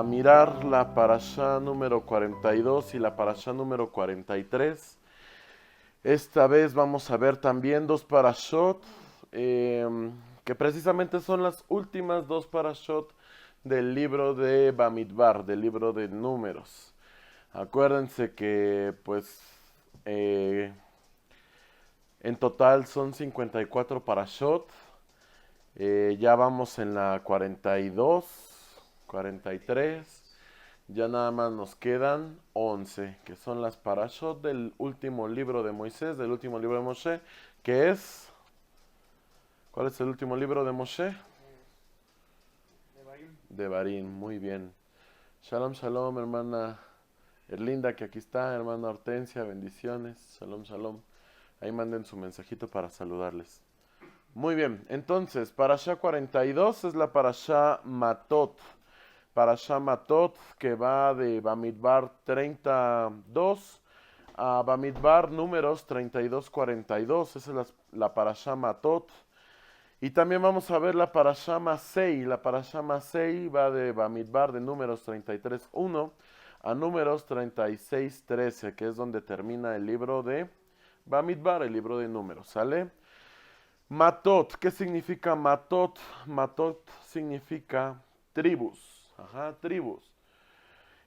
mirar la parashá número 42 y la parashá número 43. Esta vez vamos a ver también dos parashot que precisamente son las últimas dos parashot del libro de Bamidbar, del libro de Números. Acuérdense que pues eh, en total son 54 parashot. Ya vamos en la 42, 43. Ya nada más nos quedan 11, que son las parashot del último libro de Moisés, del último libro de Moshe, que es... ¿Cuál es el último libro de Moshe? De Barín, muy bien. Shalom, shalom, hermana Erlinda, que aquí está, hermana Hortensia, bendiciones. Shalom, shalom. Ahí manden su mensajito para saludarles. Muy bien, entonces, parashá 42 es la parashá Matot. Parashá Matot, que va de Bamidbar 32 a Bamidbar números 32-42. Esa es la parashá Matot. Y también vamos a ver la parashá Masei. La parashá Masei va de Bamidbar de números 33-1 a números 36-13, que es donde termina el libro de Bamidbar, el libro de números. ¿Sale? Matot, ¿qué significa Matot? Matot significa tribus. Ajá, tribus.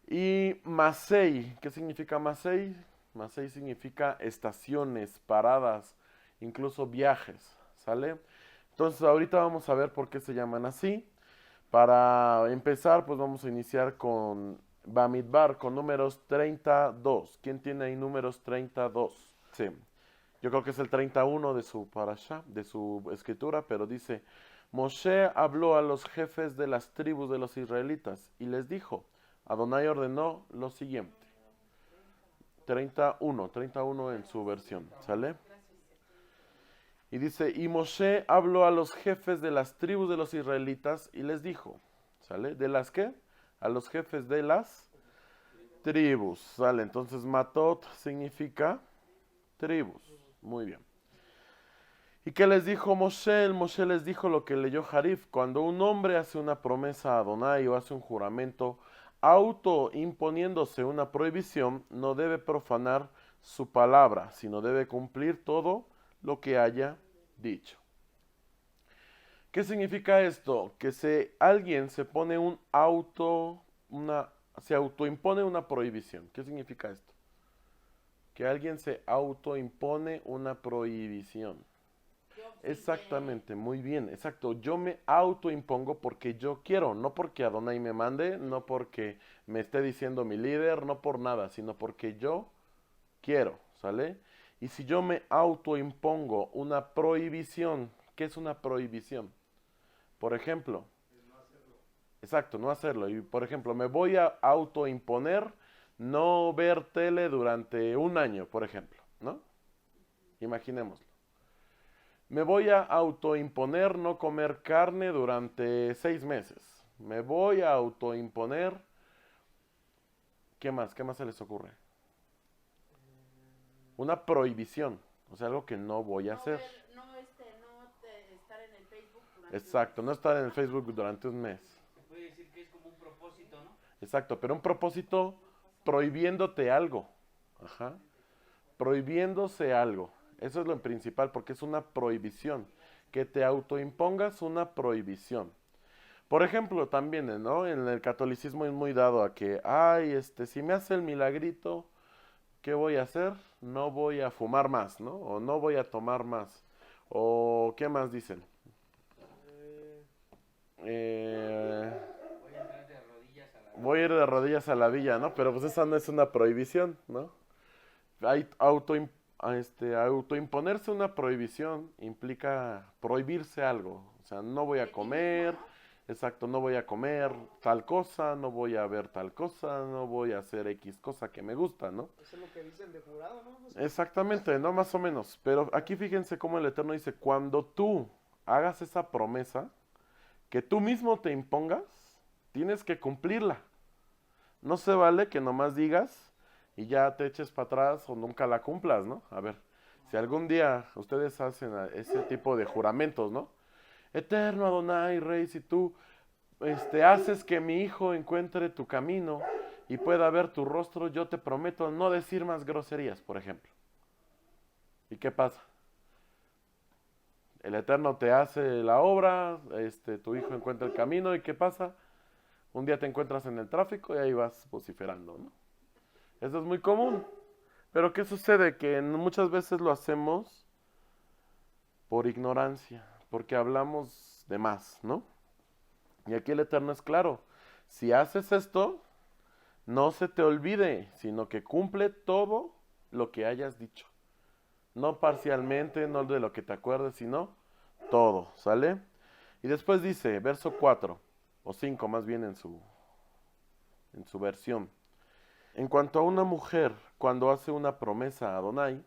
Y Masei, ¿qué significa Masei? Masei significa estaciones, paradas, incluso viajes, ¿sale? Entonces ahorita vamos a ver por qué se llaman así. Para empezar, pues vamos a iniciar con Bamidbar, con números 32. ¿Quién tiene ahí números 32? Sí. Yo creo que es el 31 de su parashá, de su escritura, pero dice, Moshe habló a los jefes de las tribus de los israelitas y les dijo, Adonai ordenó lo siguiente. 31 en su versión, ¿sale? Y dice, y Moshe habló a los jefes de las tribus de los israelitas y les dijo, ¿sale? ¿De las qué? A los jefes de las tribus, ¿sale? Entonces Matot significa tribus, muy bien. ¿Y qué les dijo Moshe? El Moshe les dijo lo que leyó Harif. Cuando un hombre hace una promesa a Adonai o hace un juramento autoimponiéndose una prohibición, no debe profanar su palabra, sino debe cumplir todo lo que haya dicho. ¿Qué significa esto? Que si alguien se pone se autoimpone una prohibición. ¿Qué significa esto? Que alguien se autoimpone una prohibición. Exactamente, muy bien, exacto. Yo me autoimpongo porque yo quiero, no porque Adonai me mande, no porque me esté diciendo mi líder, no por nada, sino porque yo quiero, ¿sale? Y si yo me autoimpongo una prohibición, ¿qué es una prohibición? Por ejemplo, exacto, no hacerlo. Y por ejemplo, me voy a autoimponer no ver tele durante un año, por ejemplo, ¿no? Imaginémoslo. Me voy a autoimponer no comer carne durante 6 meses. Me voy a autoimponer... ¿Qué más? ¿Qué más se les ocurre? Una prohibición. O sea, algo que no voy a hacer. Estar en el Facebook durante un mes. Exacto, no estar en el Facebook durante un mes. Se puede decir que es como un propósito, ¿no? Exacto, pero un propósito prohibiéndote algo. Ajá. Prohibiéndose algo. Eso es lo principal porque es una prohibición. Que te autoimpongas una prohibición. Por ejemplo, también, ¿no? En el catolicismo es muy dado a que, ay, si me hace el milagrito, ¿qué voy a hacer? No voy a fumar más, ¿no? O no voy a tomar más. O, ¿qué más dicen? Eh, Voy a entrar de rodillas a la Voy a ir villa. de rodillas a la villa, ¿no? Pero pues esa no es una prohibición, ¿no? Hay autoimponerse una prohibición implica prohibirse algo. O sea, no voy a De ti mismo, comer, ¿no? exacto, no voy a comer tal cosa, no voy a ver tal cosa, no voy a hacer X cosa que me gusta, ¿no? Eso es lo que dice el de jurado, ¿no? No sé. Exactamente, no más o menos. Pero aquí fíjense cómo el Eterno dice, cuando tú hagas esa promesa, que tú mismo te impongas, tienes que cumplirla. No se vale que nomás digas y ya te eches para atrás o nunca la cumplas, ¿no? A ver, si algún día ustedes hacen ese tipo de juramentos, ¿no? Eterno Adonai, Rey, si tú haces que mi hijo encuentre tu camino y pueda ver tu rostro, yo te prometo no decir más groserías, por ejemplo. ¿Y qué pasa? El Eterno te hace la obra, tu hijo encuentra el camino, ¿y qué pasa? Un día te encuentras en el tráfico y ahí vas vociferando, ¿no? Eso es muy común. Pero ¿qué sucede? Que muchas veces lo hacemos por ignorancia, porque hablamos de más, ¿no? Y aquí el Eterno es claro. Si haces esto, no se te olvide, sino que cumple todo lo que hayas dicho. No parcialmente, no de lo que te acuerdes, sino todo, ¿sale? Y después dice, verso 4, o 5 más bien en su versión. En cuanto a una mujer, cuando hace una promesa a Adonai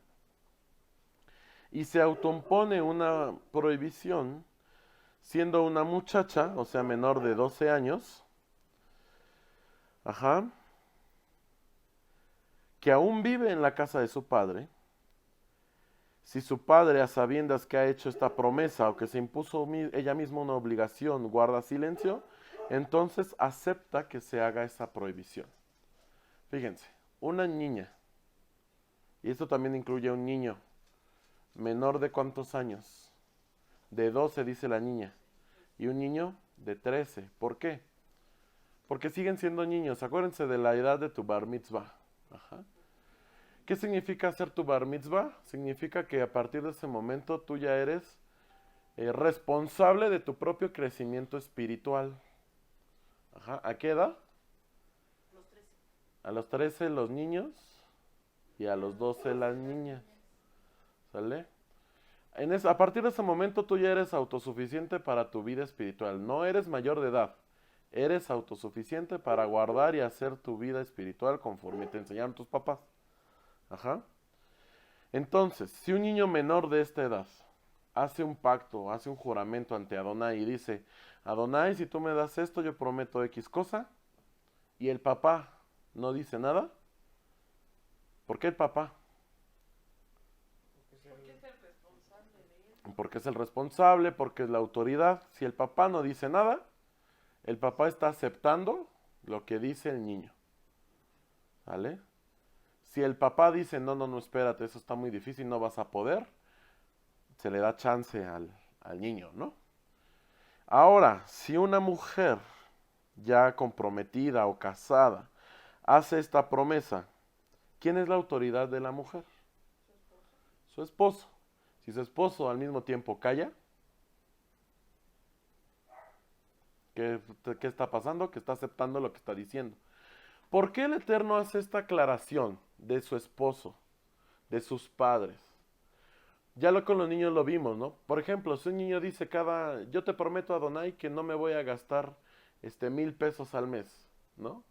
y se autoimpone una prohibición, siendo una muchacha, o sea, menor de 12 años, que aún vive en la casa de su padre, si su padre, a sabiendas que ha hecho esta promesa o que se impuso ella misma una obligación, guarda silencio, entonces acepta que se haga esa prohibición. Fíjense, una niña, y esto también incluye a un niño, menor de ¿cuántos años? De 12 dice la niña, y un niño de 13. ¿Por qué? Porque siguen siendo niños. Acuérdense de la edad de tu bar mitzvah. ¿Qué significa hacer tu bar mitzvah? Significa que a partir de ese momento tú ya eres responsable de tu propio crecimiento espiritual. ¿A qué edad? Los 13. A los 13 los niños y a los 12 las niñas. ¿Sale? A partir de ese momento tú ya eres autosuficiente para tu vida espiritual. No eres mayor de edad. Eres autosuficiente para guardar y hacer tu vida espiritual conforme te enseñaron tus papás. Entonces, si un niño menor de esta edad hace un pacto, hace un juramento ante Adonai y dice, Adonai, si tú me das esto, yo prometo X cosa, y el papá no dice nada, ¿por qué el papá? Porque es el responsable de él. Porque es el responsable, porque es la autoridad. Si el papá no dice nada, el papá está aceptando lo que dice el niño. ¿Vale? Si el papá dice, no, espérate, eso está muy difícil, no vas a poder, se le da chance al niño, ¿no? Ahora, si una mujer ya comprometida o casada hace esta promesa, ¿quién es la autoridad de la mujer? Su esposo. Si su esposo al mismo tiempo calla, ¿qué está pasando? Que está aceptando lo que está diciendo. ¿Por qué el Eterno hace esta aclaración de su esposo, de sus padres? Ya con los niños lo vimos, ¿no? Por ejemplo, si un niño dice yo te prometo, Adonai, que no me voy a gastar 1,000 pesos al mes, ¿no?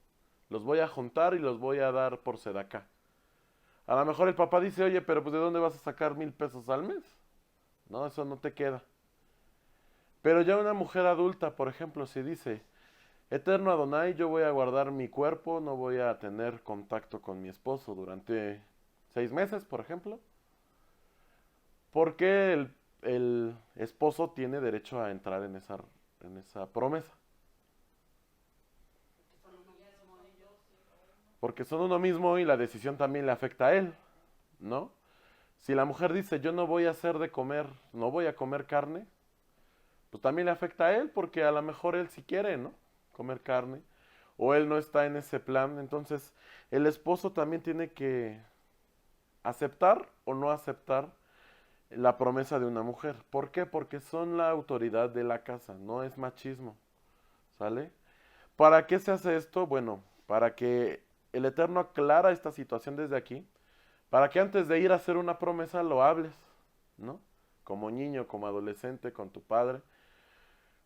Los voy a juntar y los voy a dar por sedacá. A lo mejor el papá dice, oye, pero pues ¿de dónde vas a sacar 1,000 pesos al mes? No, eso no te queda. Pero ya una mujer adulta, por ejemplo, si dice, Eterno Adonai, yo voy a guardar mi cuerpo, no voy a tener contacto con mi esposo durante 6 meses, por ejemplo. ¿Por qué el esposo tiene derecho a entrar en esa promesa? Porque son uno mismo y la decisión también le afecta a él, ¿no? Si la mujer dice, yo no voy a hacer de comer, no voy a comer carne, pues también le afecta a él porque a lo mejor él sí quiere, ¿no? Comer carne, o él no está en ese plan. Entonces, el esposo también tiene que aceptar o no aceptar la promesa de una mujer. ¿Por qué? Porque son la autoridad de la casa, no es machismo, ¿sale? ¿Para qué se hace esto? Bueno, para que el Eterno aclara esta situación desde aquí, para que antes de ir a hacer una promesa lo hables, ¿no? Como niño, como adolescente, con tu padre.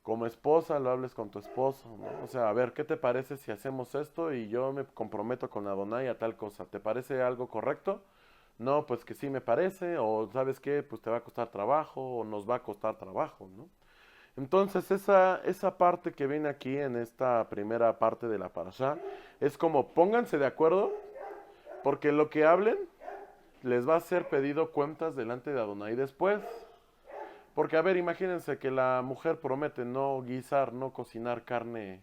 Como esposa, lo hables con tu esposo, ¿no? O sea, a ver, ¿qué te parece si hacemos esto y yo me comprometo con Adonai a tal cosa? ¿Te parece algo correcto? No, pues que sí me parece, o ¿sabes qué? Pues te va a costar trabajo, o nos va a costar trabajo, ¿no? Entonces, esa parte que viene aquí en esta primera parte de la parashá, es como pónganse de acuerdo, porque lo que hablen les va a ser pedido cuentas delante de Adonai después. Porque, a ver, imagínense que la mujer promete no guisar, no cocinar carne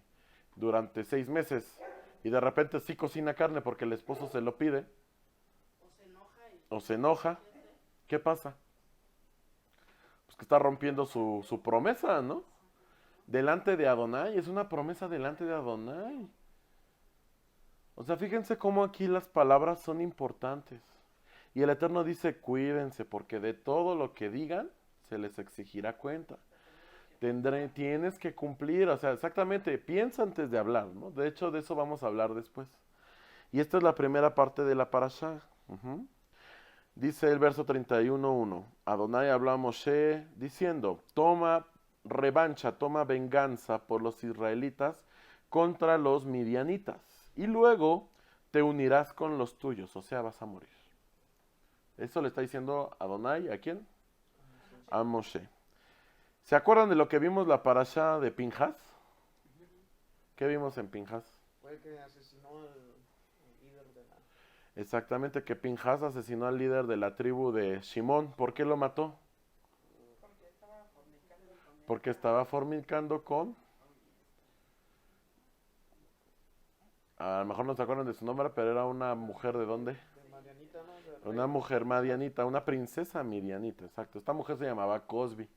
durante 6 meses y de repente sí cocina carne porque el esposo se lo pide O se enoja y o se enoja. ¿Qué pasa? Pues que está rompiendo su promesa, ¿no? Delante de Adonai, es una promesa delante de Adonai. O sea, fíjense cómo aquí las palabras son importantes. Y el Eterno dice, cuídense, porque de todo lo que digan, se les exigirá cuenta. Tienes que cumplir, o sea, exactamente, piensa antes de hablar, ¿no? De hecho, de eso vamos a hablar después. Y esta es la primera parte de la parashá. Ujú. Dice el verso 31:1, Adonai habló a Moshe diciendo, toma revancha, toma venganza por los israelitas contra los midianitas, y luego te unirás con los tuyos, o sea, vas a morir. Eso le está diciendo Adonai, ¿a quién? A Moshe. ¿Se acuerdan de lo que vimos la parashá de Pinjas? ¿Qué vimos en Pinjas? Fue el que asesinó al líder de la... Exactamente, que Pinjas asesinó al líder de la tribu de Shimón. ¿Por qué lo mató? Porque estaba fornicando con... A lo mejor no se acuerdan de su nombre, pero era una mujer de dónde? de Marianita, ¿no? Una mujer madianita, una princesa midianita, exacto. Esta mujer se llamaba Cosbi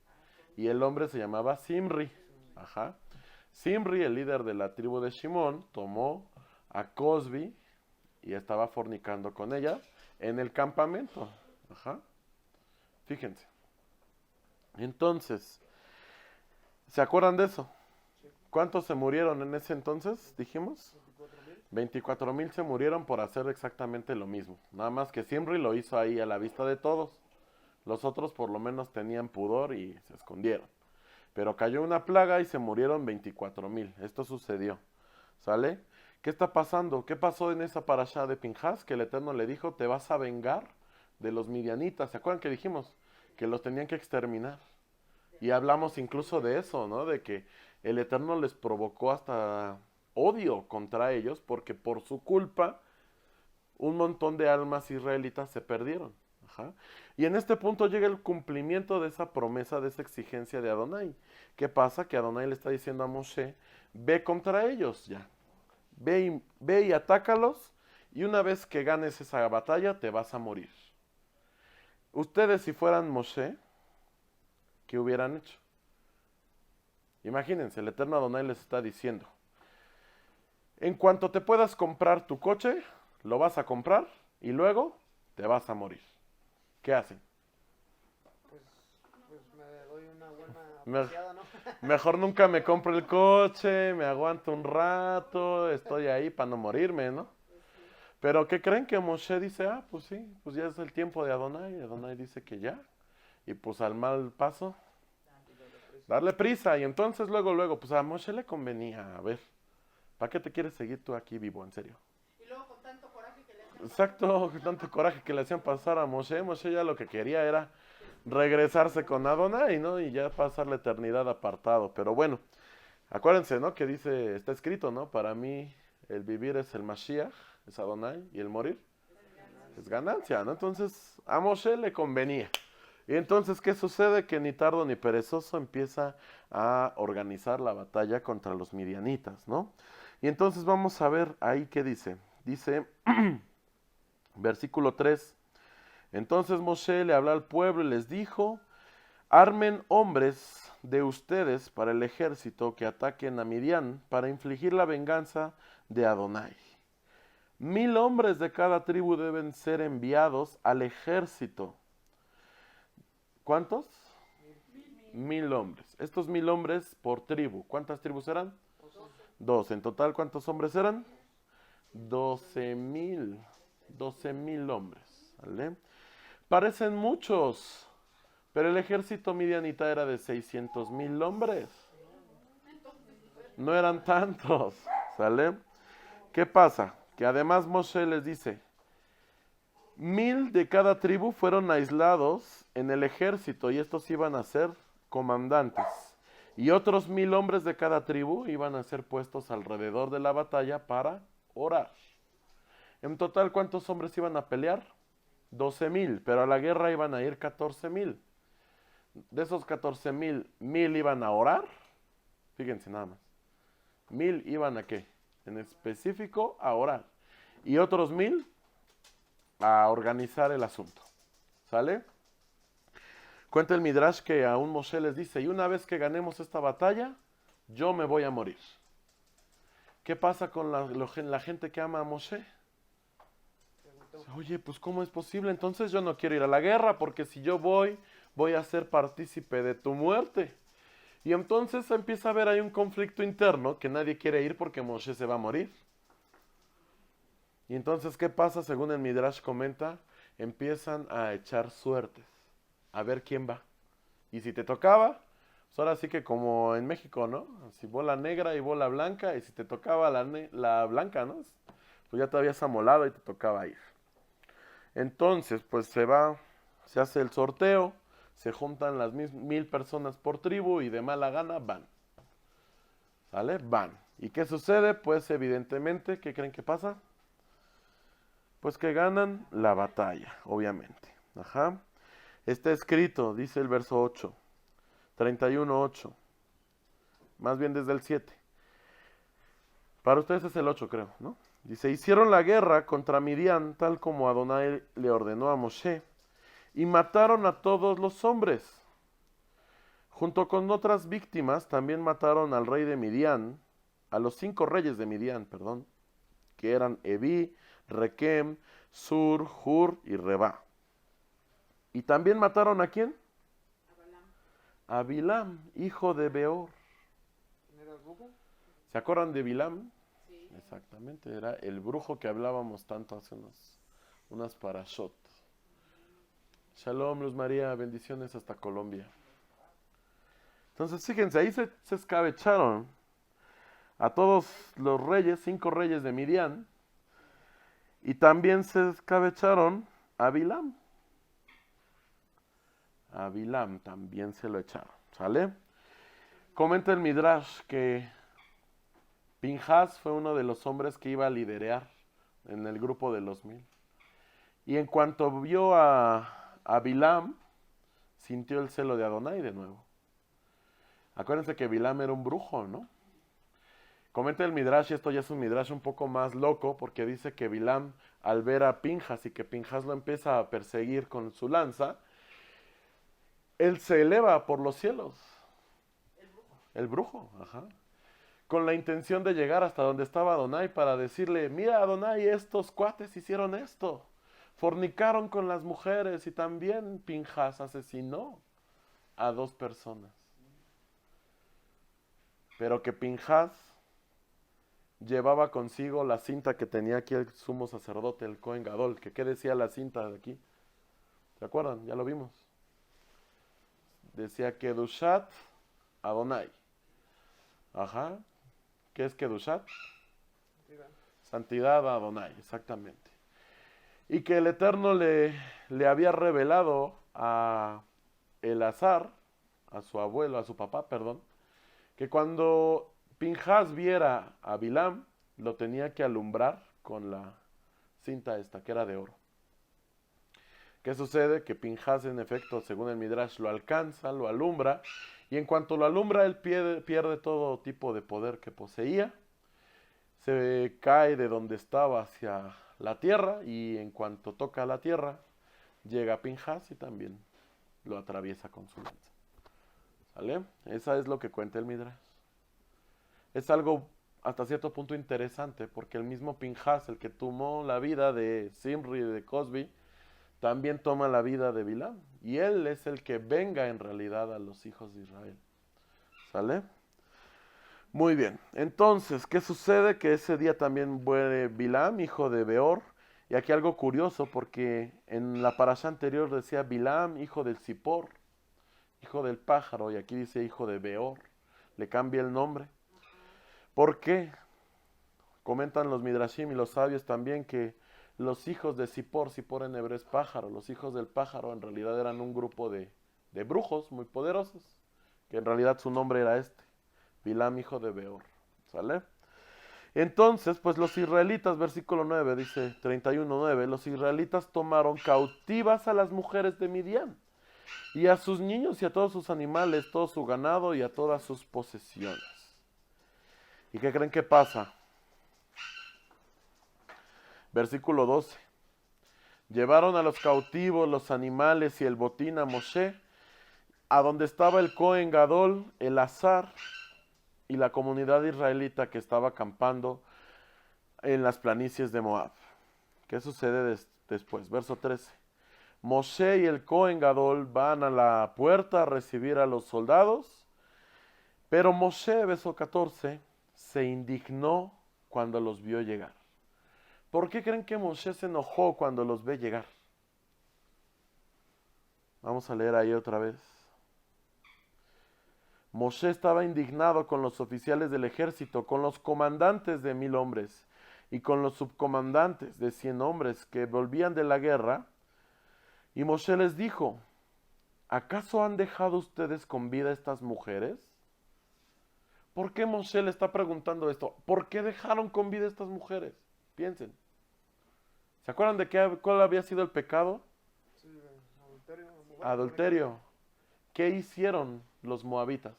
y el hombre se llamaba Simri. Ajá. Simri, el líder de la tribu de Shimón, tomó a Cosbi y estaba fornicando con ella en el campamento. Ajá. Fíjense. Entonces, ¿se acuerdan de eso? ¿Cuántos se murieron en ese entonces, dijimos? 24,000 se murieron por hacer exactamente lo mismo. Nada más que Simri lo hizo ahí a la vista de todos. Los otros por lo menos tenían pudor y se escondieron. Pero cayó una plaga y se murieron 24,000. Esto sucedió. ¿Sale? ¿Qué está pasando? ¿Qué pasó en esa parashá de Pinjas? Que el Eterno le dijo, te vas a vengar de los midianitas. ¿Se acuerdan que dijimos? Que los tenían que exterminar. Y hablamos incluso de eso, ¿no? De que el Eterno les provocó hasta odio contra ellos porque por su culpa un montón de almas israelitas se perdieron. Ajá. Y en este punto llega el cumplimiento de esa promesa, de esa exigencia de Adonai. ¿Qué pasa? Que Adonai le está diciendo a Moshe, ve contra ellos ya. Ve y atácalos y una vez que ganes esa batalla te vas a morir. Ustedes si fueran Moshe, ¿qué hubieran hecho? Imagínense, el Eterno Adonai les está diciendo, en cuanto te puedas comprar tu coche, lo vas a comprar y luego te vas a morir. ¿Qué hacen? Pues me doy una Me- buena paseada, ¿no? Mejor nunca me compro el coche, me aguanto un rato, estoy ahí para no morirme, ¿no? Pero ¿qué creen? Que Moshe dice, pues sí, pues ya es el tiempo de Adonai. Adonai dice que ya. Y pues al mal paso, darle prisa. Y entonces luego, pues a Moshe le convenía, a ver, ¿para qué te quieres seguir tú aquí vivo, en serio? Y luego con tanto coraje que le hacen. Exacto, con tanto coraje que le hacían pasar a Moshe. Moshe ya lo que quería era regresarse con Adonai, ¿no? Y ya pasar la eternidad apartado. Pero bueno, acuérdense, ¿no? Que dice, está escrito, ¿no? Para mí el vivir es el Mashiach, es Adonai, y el morir es ganancia, ¿no? Entonces a Moshe le convenía. Y entonces, ¿qué sucede? Que ni tardo ni perezoso empieza a organizar la batalla contra los midianitas, ¿no? Y entonces vamos a ver ahí qué dice. Dice, versículo 3, entonces Moshe le habló al pueblo y les dijo, armen hombres de ustedes para el ejército que ataquen a Midian para infligir la venganza de Adonai. 1000 hombres de cada tribu deben ser enviados al ejército. ¿Cuántos? 1000 hombres. Estos 1000 hombres por tribu. ¿Cuántas tribus eran? 12. En total, ¿cuántos hombres eran? 12,000. 12,000 hombres. ¿Vale? Parecen muchos, pero el ejército midianita era de 600,000 hombres. No eran tantos. ¿Sale? ¿Qué pasa? Que además Moshe les dice, 1000 de cada tribu fueron aislados en el ejército y estos iban a ser comandantes. Y otros 1000 hombres de cada tribu iban a ser puestos alrededor de la batalla para orar. En total, ¿cuántos hombres iban a pelear? 12,000, pero a la guerra iban a ir 14,000. de esos 14,000, 1,000 iban a orar. Fíjense nada más. 1,000 iban a qué? En específico a orar. Y otros 1,000 a organizar el asunto. ¿Sale? Cuenta el Midrash que a un Moshe les dice, y una vez que ganemos esta batalla, yo me voy a morir. ¿Qué pasa con la gente que ama a Moshe? Oye, pues ¿cómo es posible? Entonces yo no quiero ir a la guerra, porque si yo voy a ser partícipe de tu muerte. Y entonces empieza a haber ahí un conflicto interno, que nadie quiere ir porque Moshe se va a morir. Y entonces, ¿qué pasa? Según el Midrash comenta, empiezan a echar suertes, a ver quién va. Y si te tocaba, pues ahora sí que como en México, ¿no? Así bola negra y bola blanca, y si te tocaba la blanca, ¿no? Pues ya te habías amolado y te tocaba ir. Entonces, pues se hace el sorteo, se juntan las 1,000 personas por tribu y de mala gana van. ¿Sale? Van. ¿Y qué sucede? Pues evidentemente, ¿qué creen que pasa? Pues que ganan la batalla, obviamente. Ajá. Está escrito, dice el verso 8, 31:8. Más bien desde el 7. Para ustedes es el 8, creo, ¿no? Dice, hicieron la guerra contra Midian, tal como Adonai le ordenó a Moshe, y mataron a todos los hombres. Junto con otras víctimas, también mataron al rey de Midian, a los 5 reyes de Midian, perdón, que eran Evi, Rekem, Sur, Hur y Reba. Y también mataron ¿a quién? A Bilam, hijo de Beor. ¿Quién era el brujo? ¿Se acuerdan de Bilam? Sí. Exactamente, era el brujo que hablábamos tanto hace unas parashot. Shalom, Luz María, bendiciones hasta Colombia. Entonces, fíjense, ahí se escabecharon a todos los reyes, 5 reyes de Midian, y también se escabecharon a Bilam. A Bilam también se lo echaron, ¿sale? Comenta el Midrash que Pinhas fue uno de los hombres que iba a liderear en el grupo de los 1,000. Y en cuanto vio a Bilam, sintió el celo de Adonai de nuevo. Acuérdense que Bilam era un brujo, ¿no? Comenta el Midrash, y esto ya es un Midrash un poco más loco, porque dice que Bilam, al ver a Pinhas y que Pinhas lo empieza a perseguir con su lanza, él se eleva por los cielos. El brujo, ajá. Con la intención de llegar hasta donde estaba Adonai para decirle, mira Adonai, estos cuates hicieron esto. Fornicaron con las mujeres y también Pinhas asesinó a 2 personas. Pero que Pinhas llevaba consigo la cinta que tenía aquí el sumo sacerdote, el Cohen Gadol. ¿Qué decía la cinta de aquí? ¿Se acuerdan? Ya lo vimos. Decía Kedushat Adonai. Ajá. ¿Qué es Kedushat? Santidad a Adonai, exactamente. Y que el Eterno le había revelado a Elazar, a su abuelo, a su papá, perdón, que cuando Pinhas viera a Bilam, lo tenía que alumbrar con la cinta esta, que era de oro. ¿Qué sucede? Que Pinhas, en efecto, según el Midrash, lo alcanza, lo alumbra, y en cuanto lo alumbra, él pierde todo tipo de poder que poseía, se cae de donde estaba hacia la tierra, y en cuanto toca la tierra, llega Pinhas y también lo atraviesa con su lanza. ¿Sale? Esa es lo que cuenta el Midrash. Es algo hasta cierto punto interesante, porque el mismo Pinhas, el que tomó la vida de Simri y de Cosbi, también toma la vida de Bilam. Y él es el que venga en realidad a los hijos de Israel. ¿Sale? Muy bien. Entonces, ¿qué sucede? Que ese día también muere Bilam, hijo de Beor. Y aquí algo curioso, porque en la parasha anterior decía Bilam, hijo del Zippor, hijo del pájaro, y aquí dice hijo de Beor. Le cambia el nombre. ¿Por qué? Comentan los Midrashim y los sabios también que los hijos de Zippor en hebreo es pájaro, los hijos del pájaro en realidad eran un grupo de brujos muy poderosos, que en realidad su nombre era Bilam, hijo de Beor. ¿Sale? Entonces, pues los israelitas, versículo 9, dice 31:9, los israelitas tomaron cautivas a las mujeres de Midian y a sus niños y a todos sus animales, todo su ganado y a todas sus posesiones. ¿Y qué creen que pasa? Versículo 12. Llevaron a los cautivos, los animales y el botín a Moshe, a donde estaba el Cohen Gadol, Elazar y la comunidad israelita que estaba acampando en las planicies de Moab. ¿Qué sucede después? Verso 13. Moshe y el Cohen Gadol van a la puerta a recibir a los soldados, pero Moshe, verso 14, se indignó cuando los vio llegar. ¿Por qué creen que Moshe se enojó cuando los ve llegar? Vamos a leer ahí otra vez. Moshe estaba indignado con los oficiales del ejército, con los comandantes de 1000 hombres y con los subcomandantes de 100 hombres que volvían de la guerra. Y Moshe les dijo, ¿acaso han dejado ustedes con vida a estas mujeres? ¿Por qué Moshe le está preguntando esto? ¿Por qué dejaron con vida a estas mujeres? Piensen. ¿Se acuerdan de cuál había sido el pecado? Sí, adulterio. Adulterio. ¿Qué hicieron los moabitas?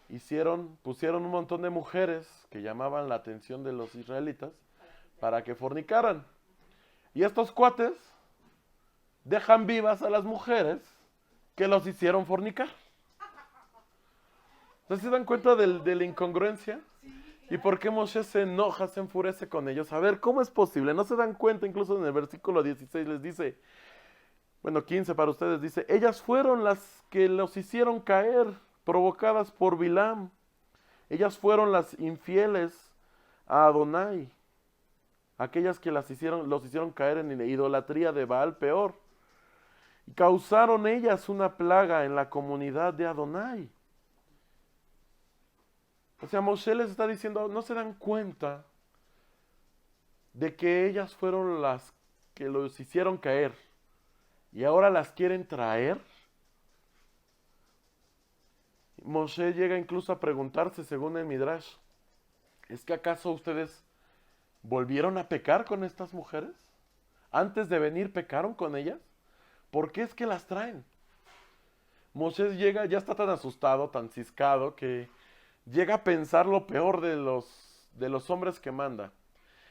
Pusieron un montón de mujeres que llamaban la atención de los israelitas para que fornicaran. Y estos cuates dejan vivas a las mujeres que los hicieron fornicar. ¿Entonces se dan cuenta de la incongruencia? ¿Y por qué Moshe se enoja, se enfurece con ellos? A ver, ¿cómo es posible? ¿No se dan cuenta? Incluso en el versículo 16 les dice, bueno, 15 para ustedes, dice, ellas fueron las que los hicieron caer, provocadas por Bilam. Ellas fueron las infieles a Adonai. Aquellas que los hicieron caer en idolatría de Baal peor. Y causaron ellas una plaga en la comunidad de Adonai. O sea, Moshe les está diciendo, ¿no se dan cuenta de que ellas fueron las que los hicieron caer y ahora las quieren traer? Moshe llega incluso a preguntarse, según el Midrash, ¿es que acaso ustedes volvieron a pecar con estas mujeres? ¿Antes de venir pecaron con ellas? ¿Por qué es que las traen? Moshe llega, ya está tan asustado, tan ciscado, que llega a pensar lo peor de los hombres que manda.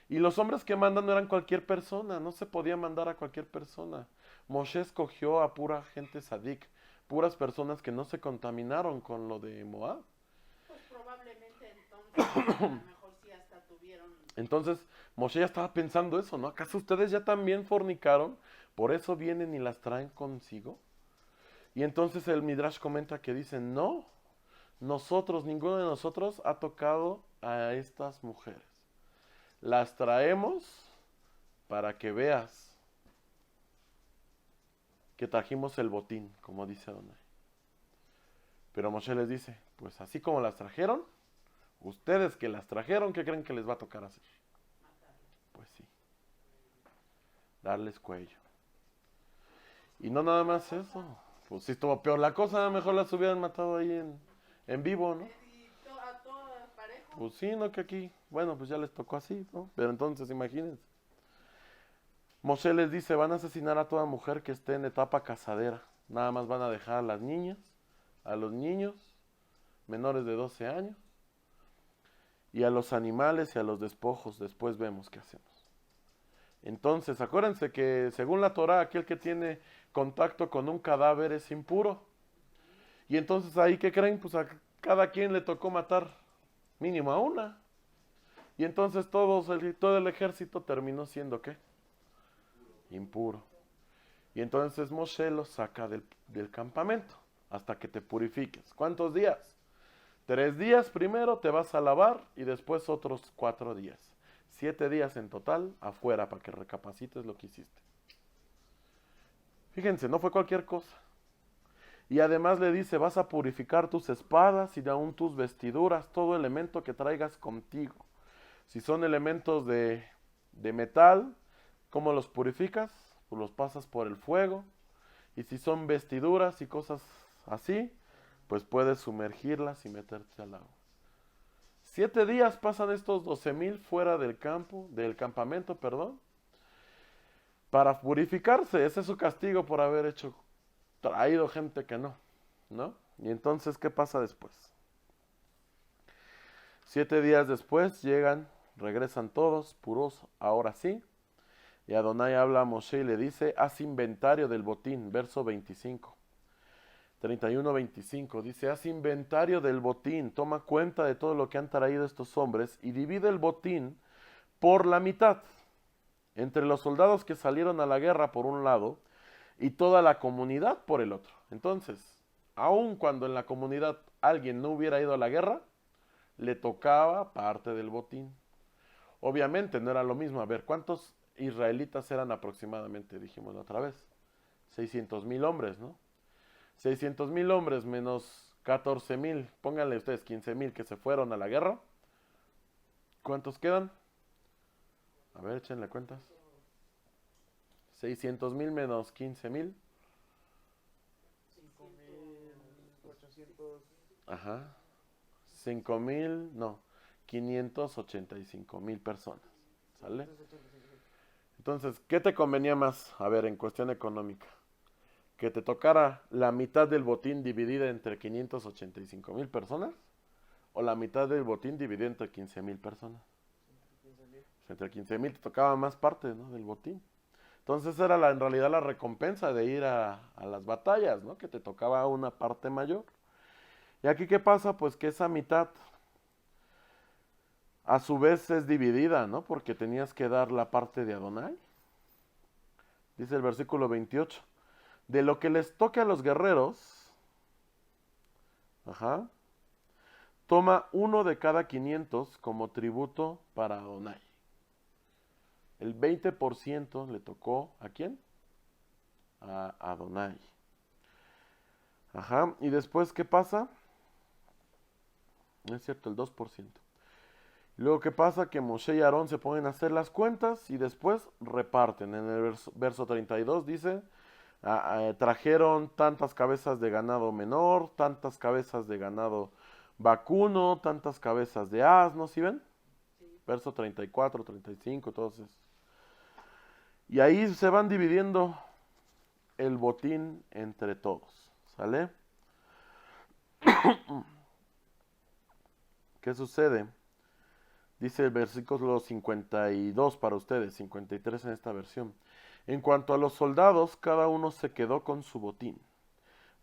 Y los hombres que mandan no eran cualquier persona, no se podía mandar a cualquier persona. Moshe escogió a pura gente sadik, puras personas que no se contaminaron con lo de Moab. Pues probablemente entonces, a lo mejor sí hasta tuvieron... Entonces, Moshe ya estaba pensando eso, ¿no? ¿Acaso ustedes ya también fornicaron? ¿Por eso vienen y las traen consigo? Y entonces el Midrash comenta que dice, no, ninguno de nosotros ha tocado a estas mujeres. Las traemos para que veas que trajimos el botín, como dice Adonai. Pero Moshe les dice, pues así como las trajeron, ustedes que las trajeron, ¿qué creen que les va a tocar hacer? Pues sí, darles cuello. Y no nada más eso, pues sí estuvo peor la cosa, mejor las hubieran matado ahí en vivo, ¿no? ¿Y a todo parejo? Pues sí, no que aquí, bueno, pues ya les tocó así, ¿no? Pero entonces imagínense. Moshe les dice, van a asesinar a toda mujer que esté en etapa casadera. Nada más van a dejar a las niñas, a los niños menores de 12 años y a los animales y a los despojos. Después vemos qué hacemos. Entonces, acuérdense que según la Torá, aquel que tiene contacto con un cadáver es impuro. Y entonces ahí, ¿qué creen? Pues a cada quien le tocó matar mínimo a una. Y entonces todo el ejército terminó siendo ¿qué? Impuro. Y entonces Moshe los saca del campamento hasta que te purifiques. ¿Cuántos días? 3 días primero te vas a lavar y después otros 4 días. 7 días en total afuera para que recapacites lo que hiciste. Fíjense, no fue cualquier cosa. Y además le dice, vas a purificar tus espadas y aún tus vestiduras, todo elemento que traigas contigo. Si son elementos de metal, ¿cómo los purificas? Pues los pasas por el fuego. Y si son vestiduras y cosas así, pues puedes sumergirlas y meterte al agua. 7 días pasan estos 12,000 fuera del campamento, para purificarse. Ese es su castigo por haber hecho traído gente que no, ¿no? Y entonces, ¿qué pasa después? 7 días después llegan, regresan todos, puros, ahora sí. Y Adonai habla a Moshe y le dice, haz inventario del botín, verso 25. 31-25, dice, haz inventario del botín, toma cuenta de todo lo que han traído estos hombres y divide el botín por la mitad, entre los soldados que salieron a la guerra por un lado y toda la comunidad por el otro. Entonces, aun cuando en la comunidad alguien no hubiera ido a la guerra, le tocaba parte del botín. Obviamente no era lo mismo. A ver, ¿cuántos israelitas eran aproximadamente? Dijimos la otra vez. 600,000 hombres, ¿no? 600,000 hombres menos 14,000, pónganle ustedes 15,000 que se fueron a la guerra. ¿Cuántos quedan? A ver, échenle cuentas. 600,000 menos 15,000. 5,800. Ajá. 5,000, no. 585,000 personas. ¿Sale? Entonces, ¿qué te convenía más? A ver, en cuestión económica. Que te tocara la mitad del botín dividida entre 585,000 personas o la mitad del botín dividida entre 15,000 personas. Pues entre 15,000 te tocaba más parte, ¿no? Del botín. Entonces era en realidad la recompensa de ir a las batallas, ¿no? Que te tocaba una parte mayor. Y aquí, ¿qué pasa? Pues que esa mitad a su vez es dividida, ¿no? Porque tenías que dar la parte de Adonai. Dice el versículo 28. De lo que les toque a los guerreros, toma 1 de cada 500 como tributo para Adonai. El 20% le tocó ¿a quién? A Adonai. Y después, ¿qué pasa? No es cierto, el 2%. Luego, ¿qué pasa? Que Moshe y Aarón se ponen a hacer las cuentas y después reparten. En el verso 32 dice... trajeron tantas cabezas de ganado menor, tantas cabezas de ganado vacuno, tantas cabezas de asno, ¿sí ven? Sí. Verso 34, 35, todos esos. Y ahí se van dividiendo el botín entre todos, ¿sale? ¿Qué sucede? Dice el versículo 52 para ustedes, 53 en esta versión. En cuanto a los soldados, cada uno se quedó con su botín.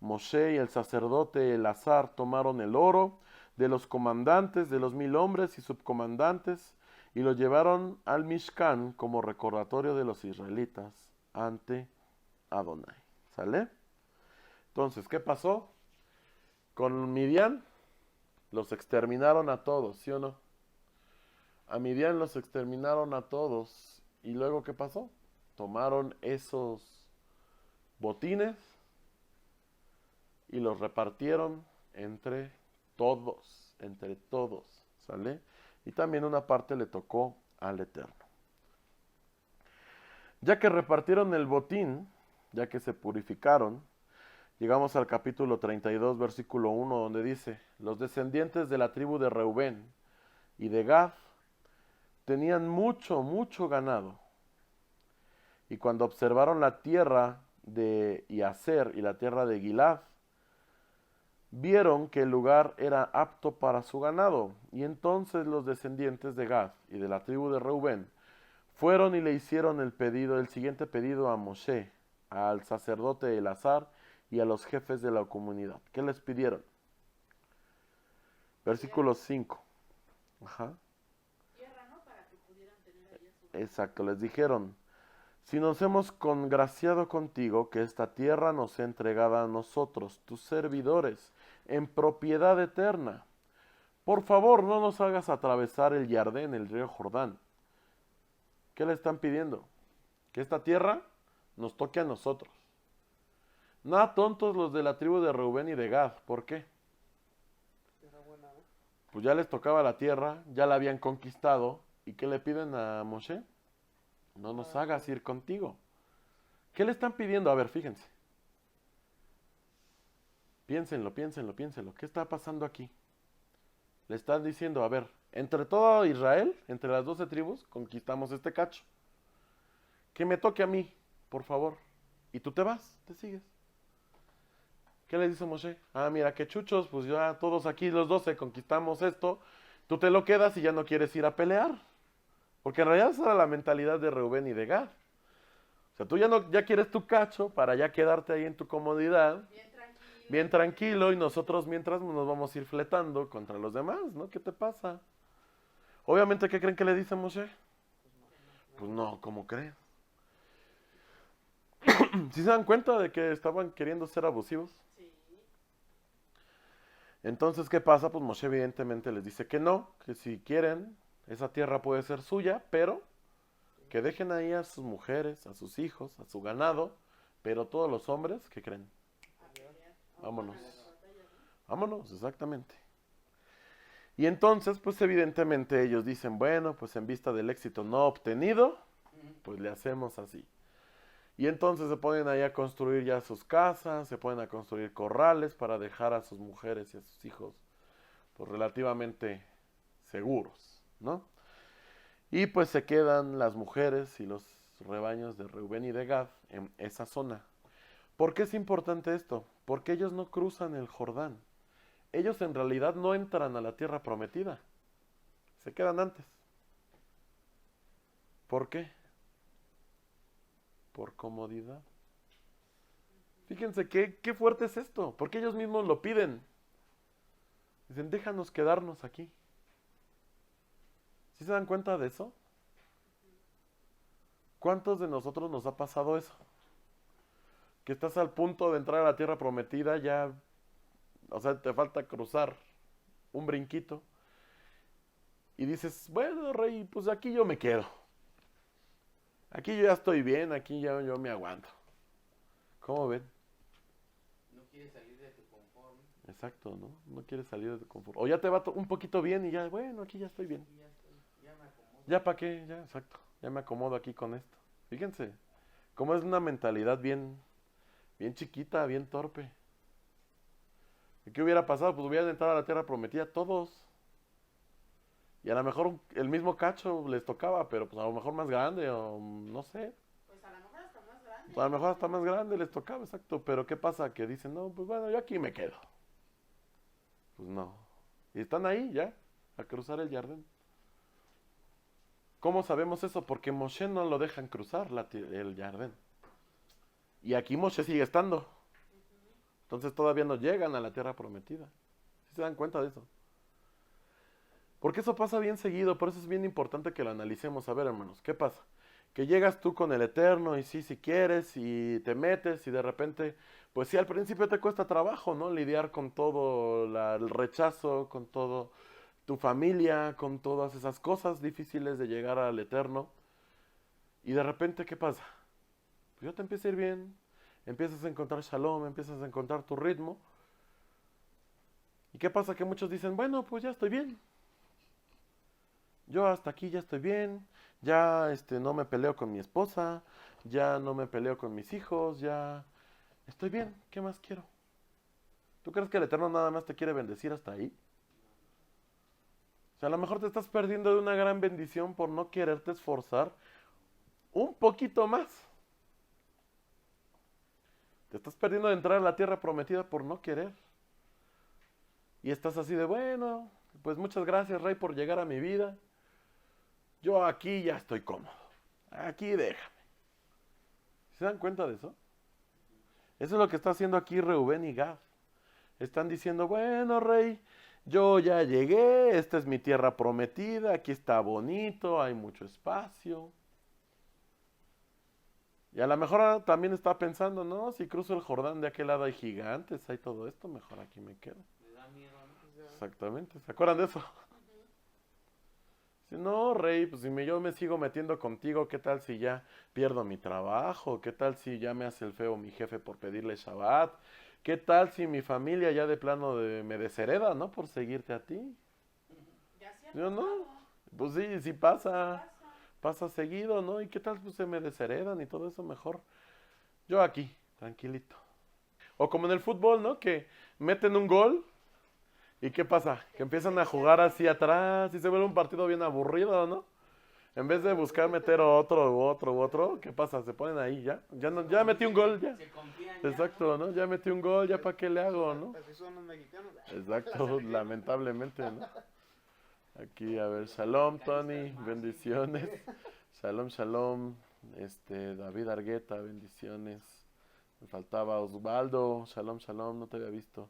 Moshe y el sacerdote Elazar tomaron el oro de los comandantes de los 1,000 hombres y subcomandantes y lo llevaron al Mishkan como recordatorio de los israelitas ante Adonai. ¿Sale? Entonces, ¿qué pasó? Con Midian los exterminaron a todos, ¿sí o no? A Midian los exterminaron a todos. ¿Y luego qué pasó? Tomaron esos botines y los repartieron entre todos, ¿sale? Y también una parte le tocó al Eterno. Ya que repartieron el botín, ya que se purificaron, llegamos al capítulo 32, versículo 1, donde dice, los descendientes de la tribu de Reubén y de Gad tenían mucho ganado. Y cuando observaron la tierra de Iaser y la tierra de Gilad, vieron que el lugar era apto para su ganado. Y entonces los descendientes de Gad y de la tribu de Reubén fueron y le hicieron el siguiente pedido a Moshe, al sacerdote Elazar y a los jefes de la comunidad. ¿Qué les pidieron? Versículo 5. Tierra, ¿no? Para que pudieran tener ahí Exacto, les dijeron, si nos hemos congraciado contigo, que esta tierra nos sea entregada a nosotros, tus servidores, en propiedad eterna. Por favor, no nos hagas atravesar el Jardín, el río Jordán. ¿Qué le están pidiendo? Que esta tierra nos toque a nosotros. Nada tontos los de la tribu de Reubén y de Gad. ¿Por qué? Era buena, ¿eh? Pues ya les tocaba la tierra, ya la habían conquistado. ¿Y qué le piden a Moshe? No nos hagas ir contigo. ¿Qué le están pidiendo? A ver, fíjense. Piénsenlo. ¿Qué está pasando aquí? Le están diciendo, a ver, entre todo Israel, entre las 12 tribus, conquistamos este cacho. Que me toque a mí, por favor. Y tú te vas, te sigues. ¿Qué le dice Moshe? Ah, mira, qué chuchos, pues ya todos aquí los 12 conquistamos esto, tú te lo quedas y ya no quieres ir a pelear. Porque en realidad esa era la mentalidad de Reubén y de Gad. O sea, tú ya no, ya quieres tu cacho para ya quedarte ahí en tu comodidad, bien tranquilo, y nosotros mientras nos vamos a ir fletando contra los demás, ¿no? ¿Qué te pasa? Obviamente, ¿qué creen que le dice Moshe? Pues no, ¿cómo creen? ¿Sí se dan cuenta de que estaban queriendo ser abusivos? Sí. Entonces, ¿qué pasa? Pues Moshe evidentemente les dice que no, que si quieren, esa tierra puede ser suya, pero que dejen ahí a sus mujeres, a sus hijos, a su ganado, pero todos los hombres, ¿qué creen? A pelear. Vámonos. A las batallas, ¿no? Vámonos, exactamente. Y entonces, pues evidentemente ellos dicen, bueno, pues en vista del éxito no obtenido, pues le hacemos así. Y entonces se ponen ahí a construir ya sus casas, se ponen a construir corrales para dejar a sus mujeres y a sus hijos, pues relativamente seguros, ¿no? Y pues se quedan las mujeres y los rebaños de Reubén y de Gad en esa zona. ¿Por qué es importante esto? Porque ellos no cruzan el Jordán. Ellos en realidad no entran a la tierra prometida. Se quedan antes. ¿Por qué? Por comodidad. Fíjense qué fuerte es esto. Porque ellos mismos lo piden. Dicen, déjanos quedarnos aquí. ¿Sí se dan cuenta de eso? ¿Cuántos de nosotros nos ha pasado eso? Que estás al punto de entrar a la tierra prometida, ya, o sea, te falta cruzar un brinquito. Y dices, bueno, rey, pues aquí yo me quedo. Aquí yo ya estoy bien, aquí ya yo me aguanto. ¿Cómo ven? No quieres salir de tu confort. Exacto, ¿no? No quieres salir de tu confort. O ya te va un poquito bien y ya, bueno, aquí ya estoy bien. Y ya estoy, ya me acomodo. ¿Ya para qué? Ya, exacto. Ya me acomodo aquí con esto. Fíjense, cómo es una mentalidad bien chiquita, bien torpe. ¿Y qué hubiera pasado? Pues hubieran entrado a la tierra prometida todos. Y a lo mejor el mismo cacho les tocaba, pero pues a lo mejor más grande o no sé. Pues a lo mejor hasta más grande. A lo mejor hasta más grande les tocaba, exacto. Pero ¿qué pasa? Que dicen, no, pues bueno, yo aquí me quedo. Pues no. Y están ahí ya, a cruzar el Jardín. ¿Cómo sabemos eso? Porque Moshe no lo dejan cruzar el Jardín. Y aquí Moshe sigue estando. Entonces todavía no llegan a la tierra prometida. ¿Sí se dan cuenta de eso? Porque eso pasa bien seguido, por eso es bien importante que lo analicemos. A ver, hermanos, ¿qué pasa? Que llegas tú con el Eterno y sí, si quieres, y te metes y de repente, pues sí, al principio te cuesta trabajo, ¿no? Lidiar con todo el rechazo, con todo tu familia, con todas esas cosas difíciles de llegar al Eterno. Y de repente, ¿qué pasa? Pues ya te empieza a ir bien, empiezas a encontrar shalom, empiezas a encontrar tu ritmo. ¿Y qué pasa? Que muchos dicen, bueno, pues ya estoy bien. Yo hasta aquí ya estoy bien, ya no me peleo con mi esposa, ya no me peleo con mis hijos, ya estoy bien, ¿qué más quiero? ¿Tú crees que el Eterno nada más te quiere bendecir hasta ahí? O sea, a lo mejor te estás perdiendo de una gran bendición por no quererte esforzar un poquito más. Te estás perdiendo de entrar a la tierra prometida por no querer. Y estás así de, bueno, pues muchas gracias, Rey, por llegar a mi vida. Yo aquí ya estoy cómodo. Aquí déjame. ¿Se dan cuenta de eso? Eso es lo que está haciendo aquí Reubén y Gad. Están diciendo, bueno, Rey, yo ya llegué, esta es mi tierra prometida, aquí está bonito, hay mucho espacio. Y a lo mejor también está pensando, no, si cruzo el Jordán de aquel lado hay gigantes, hay todo esto, mejor aquí me quedo. Le da miedo, ¿no? Exactamente, ¿se acuerdan de eso? Si no, Rey, pues si yo me sigo metiendo contigo, ¿qué tal si ya pierdo mi trabajo? ¿Qué tal si ya me hace el feo mi jefe por pedirle Shabbat? ¿Qué tal si mi familia ya de plano me deshereda, ¿no? Por seguirte a ti. Ya se ha Yo no. pasado. Pues sí, sí pasa. Pasa. Pasa seguido, ¿no? ¿Y qué tal pues se me desheredan y todo eso mejor? Yo aquí, tranquilito. O como en el fútbol, ¿no? Que meten un gol. ¿Y qué pasa? Que empiezan a jugar así atrás y se vuelve un partido bien aburrido, ¿no? En vez de buscar meter otro u otro u otro, ¿qué pasa? Se ponen ahí, ya. Ya, no, ya metí un gol, ya. Se confían ya, Exacto, ¿no? Ya metí un gol, ya para qué le hago, ¿no? Así son los mexicanos. Exacto, lamentablemente, ¿no? Aquí, a ver, shalom, Tony, bendiciones. Shalom, shalom. David Argueta, bendiciones. Me faltaba Osvaldo, shalom, shalom, no te había visto.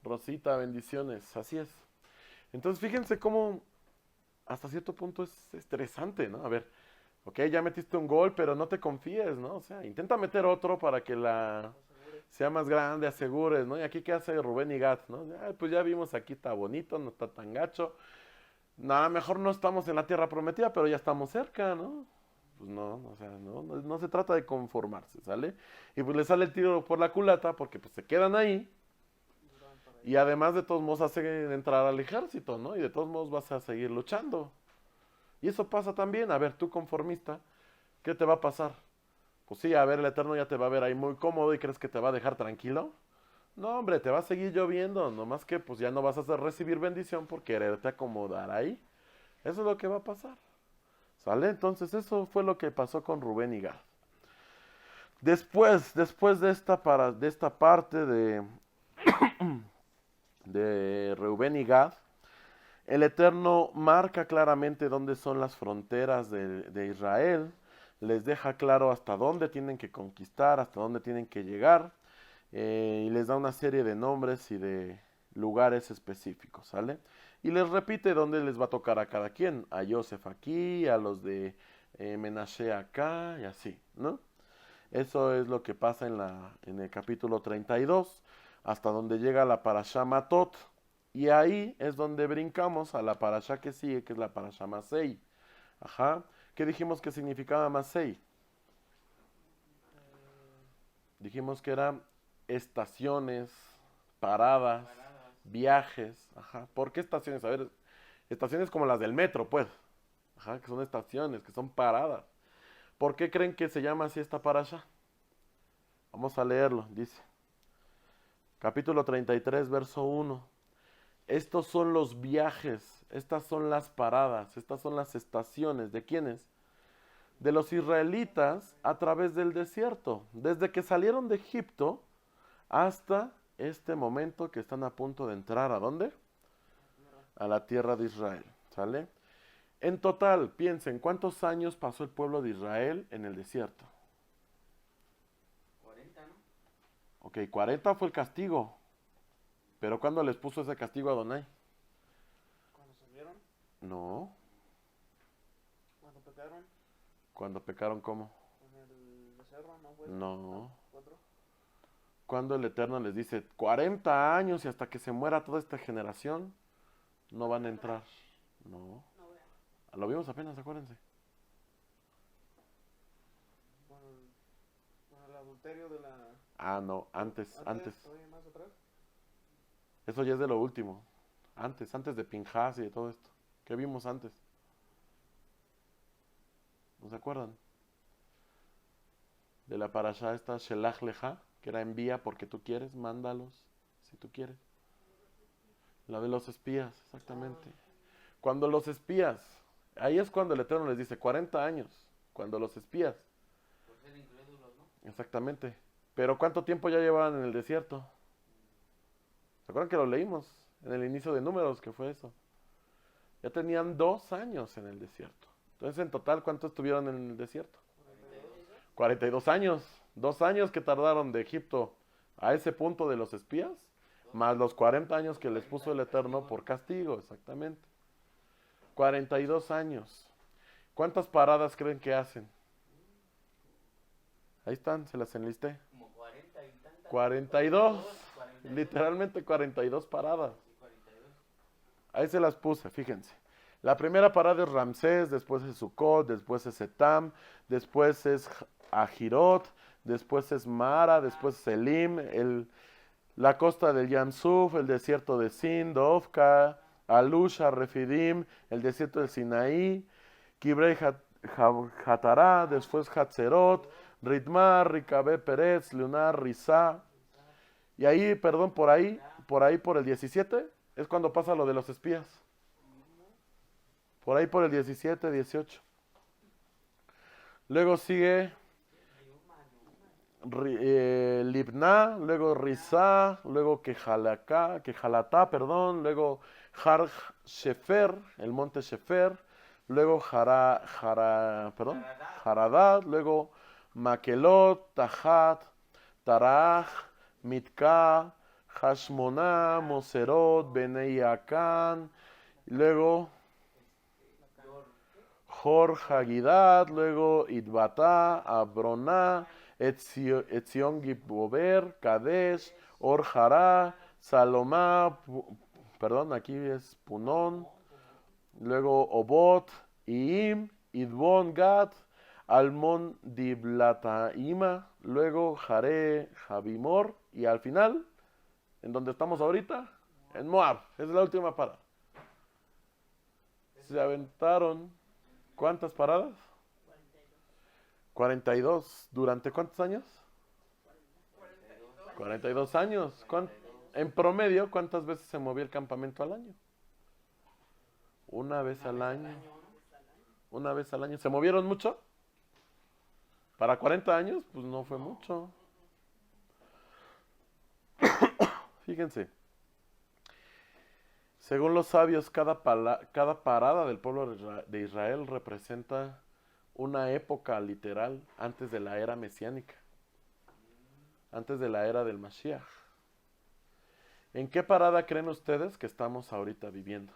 Rosita, bendiciones, así es. Entonces, fíjense cómo hasta cierto punto es estresante, ¿no? A ver, ok, ya metiste un gol, pero no te confíes, ¿no? O sea, intenta meter otro para que la sea más grande, asegures, ¿no? Y aquí, ¿qué hace Rubén y Gad, no? Pues ya vimos, aquí está bonito, no está tan gacho. Nada, mejor no estamos en la tierra prometida, pero ya estamos cerca, ¿no? Pues no, o sea, no se trata de conformarse, ¿sale? Y pues le sale el tiro por la culata porque pues se quedan ahí. Y además de todos modos hacen entrar al ejército, ¿no? Y de todos modos vas a seguir luchando. Y eso pasa también. A ver, tú conformista, ¿qué te va a pasar? Pues sí, a ver, el Eterno ya te va a ver ahí muy cómodo y crees que te va a dejar tranquilo. No, hombre, te va a seguir lloviendo, nomás que pues ya no vas a recibir bendición por quererte acomodar ahí. Eso es lo que va a pasar. ¿Sale? Entonces eso fue lo que pasó con Rubén y Gad. Después de esta parte de Rubén y Gad, el Eterno marca claramente dónde son las fronteras de Israel, les deja claro hasta dónde tienen que conquistar, hasta dónde tienen que llegar, y les da una serie de nombres y de lugares específicos, ¿sale? Y les repite dónde les va a tocar a cada quien, a Joseph aquí, a los de Menashe acá, y así, ¿no? Eso es lo que pasa en el capítulo 32, hasta donde llega la parashá Matot. Y ahí es donde brincamos a la parashá que sigue, que es la parashá Masei. Ajá. ¿Qué dijimos que significaba Masei? Dijimos que eran estaciones, paradas, viajes. Ajá. ¿Por qué estaciones? A ver, estaciones como las del metro, pues. Ajá, que son estaciones, que son paradas. ¿Por qué creen que se llama así esta parashá? Vamos a leerlo, dice. Capítulo 33, verso 1. Estos son los viajes, estas son las paradas, estas son las estaciones. ¿De quiénes? De los israelitas a través del desierto. Desde que salieron de Egipto hasta este momento que están a punto de entrar. ¿A dónde? A la tierra de Israel. ¿Sale? En total, piensen, ¿cuántos años pasó el pueblo de Israel en el desierto? 40, ¿no? Ok, 40 fue el castigo. ¿Pero cuándo les puso ese castigo a Adonai? Cuando salieron, No. cuando pecaron, ¿Cuándo pecaron cómo? en el becerro, ¿no fue? No. ¿Cuatro? Cuando el Eterno les dice 40 años y hasta que se muera toda esta generación, no van a entrar. No. No veo. Lo vimos apenas, acuérdense. Con el adulterio de la... Ah, no, antes. ¿Todavía más atrás? Eso ya es de lo último. Antes de Pinhas y de todo esto. ¿Qué vimos antes? ¿No se acuerdan? De la parashá esta Shelach Leja, que era envía porque tú quieres, mándalos si tú quieres. La de los espías, exactamente. Cuando los espías, ahí es cuando el Eterno les dice 40 años, cuando los espías. Por ser incrédulos, ¿no? Exactamente. Pero ¿cuánto tiempo ya llevaban en el desierto? ¿Se acuerdan que lo leímos en el inicio de Números, que fue eso? Ya tenían 2 años en el desierto. Entonces, en total, ¿cuánto estuvieron en el desierto? 42 años. 2 años que tardaron de Egipto a ese punto de los espías, más los 40 años que les puso el Eterno por castigo, exactamente. 42 años. ¿Cuántas paradas creen que hacen? Ahí están, se las enlisté. Como 40 y tantas. 42. 42. Literalmente 42 paradas. Sí, 42. Ahí se las puse, fíjense. La primera parada es Ramsés, después es Sucot, después es Etam, después es Ajirot, después es Mara, después es Elim, la costa del Yamsuf, el desierto de Sin, Dovka, Alusha, Refidim, el desierto del Sinaí, Kibrei Hatará, después Hatzerot, Ritmar, Ricabé Pérez, Lunar, Rizá. Y ahí, perdón, por el 17, es cuando pasa lo de los espías. Por ahí por el 17, 18. Luego sigue Libná, luego Rizá, luego Kejalatá, perdón, luego Har Shefer, el monte Shefer, luego Haradad, luego Makelot, Tahat, Taraj, Mitka, Hashmoná, Moserot, Benei Akan, luego Jor Hagidad, luego Idbatá, Abroná, Etzion Gibover, Kadesh, Or Hará, Salomá, perdón, aquí es Punón, luego Obot, Iim, Idbon, Gad, Almon Diblataima, luego Jaré, Jabimor, y al final, en donde estamos ahorita, en Moab, es la última parada. Se aventaron, ¿cuántas paradas? 42. ¿Durante cuántos años? 42 años. En promedio, ¿cuántas veces se movía el campamento al año? Una vez al año. Una vez al año. ¿Se movieron mucho? Para 40 años, pues no fue mucho. Fíjense. Según los sabios, cada parada del pueblo de Israel representa una época literal antes de la era mesiánica, antes de la era del Mashiach. ¿En qué parada creen ustedes que estamos ahorita viviendo?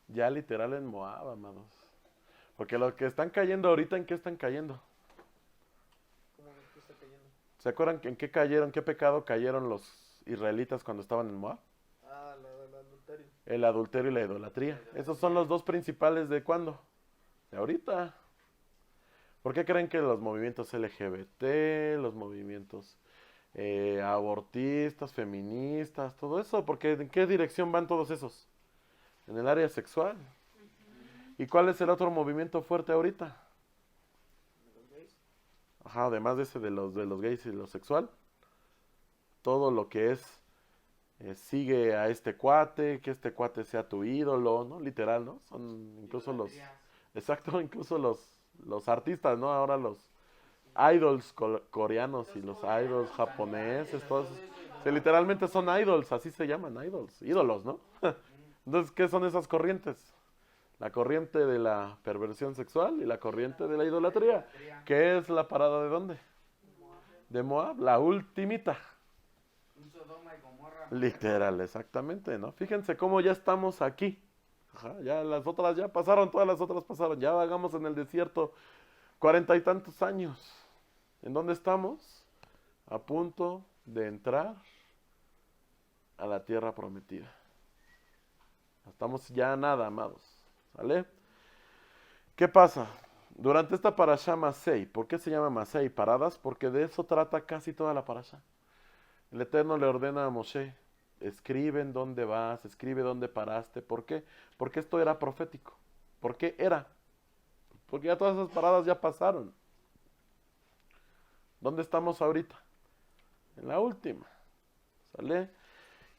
Ya literal en Moab, amados. Porque los que están cayendo ahorita, ¿en qué están cayendo? ¿Cómo que está cayendo? ¿Se acuerdan en qué cayeron, qué pecado cayeron los israelitas cuando estaban en Moab? Ah, el adulterio. El adulterio y la idolatría. Esos son los dos principales de ¿cuándo? De ahorita. ¿Por qué creen que los movimientos LGBT, los movimientos abortistas, feministas, todo eso? Porque ¿en qué dirección van todos esos? En el área sexual. ¿Y cuál es el otro movimiento fuerte ahorita? ¿Los gays? Ajá, además de ese de los gays y lo sexual. Todo lo que es sigue a este cuate, que este cuate sea tu ídolo, ¿no? Literal, ¿no? Son incluso exacto, incluso los artistas, ¿no? Ahora los idols coreanos y los idols japoneses, todos, literalmente son idols, así se llaman, idols, ídolos, ¿no? Entonces, ¿qué son esas corrientes? La corriente de la perversión sexual y la corriente de la idolatría. ¿Qué es la parada de dónde? De Moab, la ultimita. Un Sodoma y Gomorra. Literal, exactamente, ¿no? Fíjense cómo ya estamos aquí. Ajá, ya las otras ya pasaron, todas las otras pasaron. Ya vagamos en el desierto 40 y tantos años. ¿En dónde estamos? A punto de entrar a la tierra prometida. Estamos ya a nada, amados. ¿Sale? ¿Qué pasa? Durante esta parashá Masei, ¿por qué se llama Masei? Paradas, porque de eso trata casi toda la parashá. El Eterno le ordena a Moshe, escribe en dónde vas, escribe dónde paraste. ¿Por qué? Porque esto era profético. ¿Por qué era? Porque ya todas esas paradas ya pasaron. ¿Dónde estamos ahorita? En la última. ¿Sale?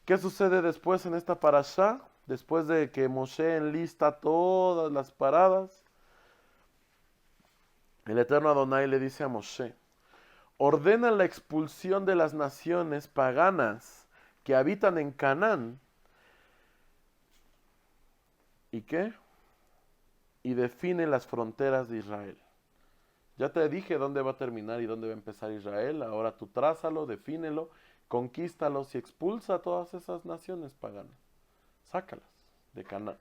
¿Qué sucede después en esta parashá? Después de que Moshe enlista todas las paradas, el Eterno Adonai le dice a Moshe, ordena la expulsión de las naciones paganas que habitan en Canaán. ¿Y qué? Y define las fronteras de Israel. Ya te dije dónde va a terminar y dónde va a empezar Israel. Ahora tú trázalo, defínelo, conquístalos y expulsa a todas esas naciones paganas. Sácalas de Canaán.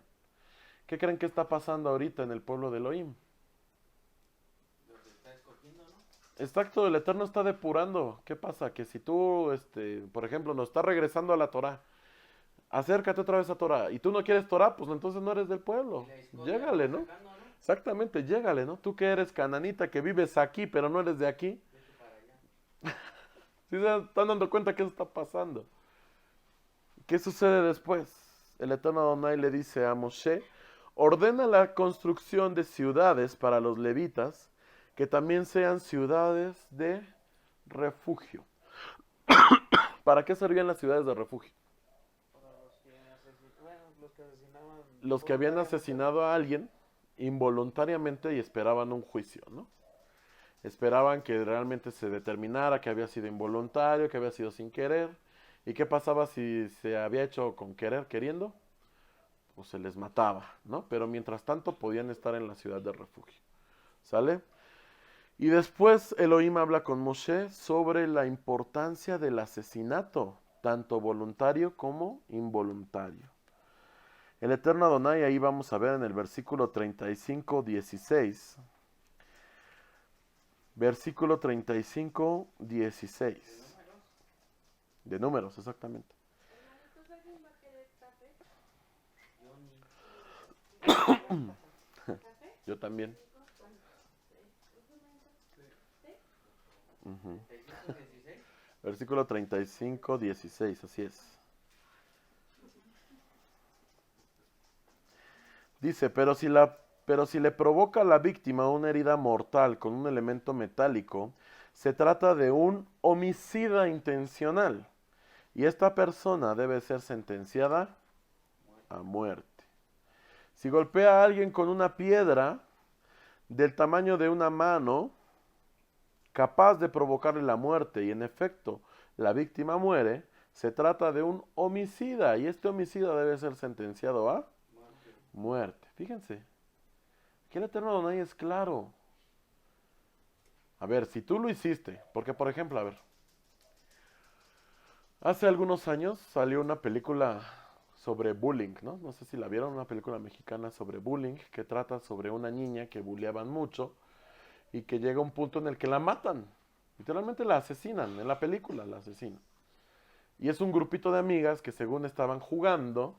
¿Qué creen que está pasando ahorita en el pueblo de Elohim? Los está escogiendo, ¿no? Exacto, el Eterno está depurando. ¿Qué pasa? Que si tú, por ejemplo, nos estás regresando a la Torah, acércate otra vez a Torah, y tú no quieres Torah, pues entonces no eres del pueblo. Y la escoria Llégale, va ¿no? sacando, ¿no? Exactamente, llégale, ¿no? Tú que eres cananita, que vives aquí, pero no eres de aquí. Vete para allá. ¿Sí se están dando cuenta que eso está pasando? ¿Qué sucede después? El Eterno Adonai le dice a Moshe, ordena la construcción de ciudades para los levitas, que también sean ciudades de refugio. ¿Para qué servían las ciudades de refugio? Para los que asesinaban los que habían asesinado a alguien involuntariamente y esperaban un juicio, ¿no? Esperaban que realmente se determinara que había sido involuntario, que había sido sin querer. ¿Y qué pasaba si se había hecho con querer, queriendo? Pues se les mataba, ¿no? Pero mientras tanto podían estar en la ciudad de refugio. ¿Sale? Y después Elohim habla con Moshe sobre la importancia del asesinato, tanto voluntario como involuntario. El Eterno Adonai, ahí vamos a ver en el versículo 35, 16. Versículo 35, 16. De números, exactamente. Hermanitos, ¿alguien va a querer café? ¿Café? Yo también. Ujú. 35-16. Versículo 35, 16, así es. Dice, pero si le provoca a la víctima una herida mortal con un elemento metálico, se trata de un homicida intencional. Y esta persona debe ser sentenciada a muerte. Si golpea a alguien con una piedra del tamaño de una mano, capaz de provocarle la muerte, y en efecto la víctima muere, se trata de un homicida. Y este homicida debe ser sentenciado a muerte. Fíjense, que el Eterno Adonai es claro. A ver, si tú lo hiciste, porque por ejemplo, a ver, hace algunos años salió una película sobre bullying, ¿no? No sé si la vieron, una película mexicana sobre bullying, que trata sobre una niña que bulleaban mucho y que llega un punto en el que la matan. Literalmente la asesinan, en la película la asesinan. Y es un grupito de amigas que según estaban jugando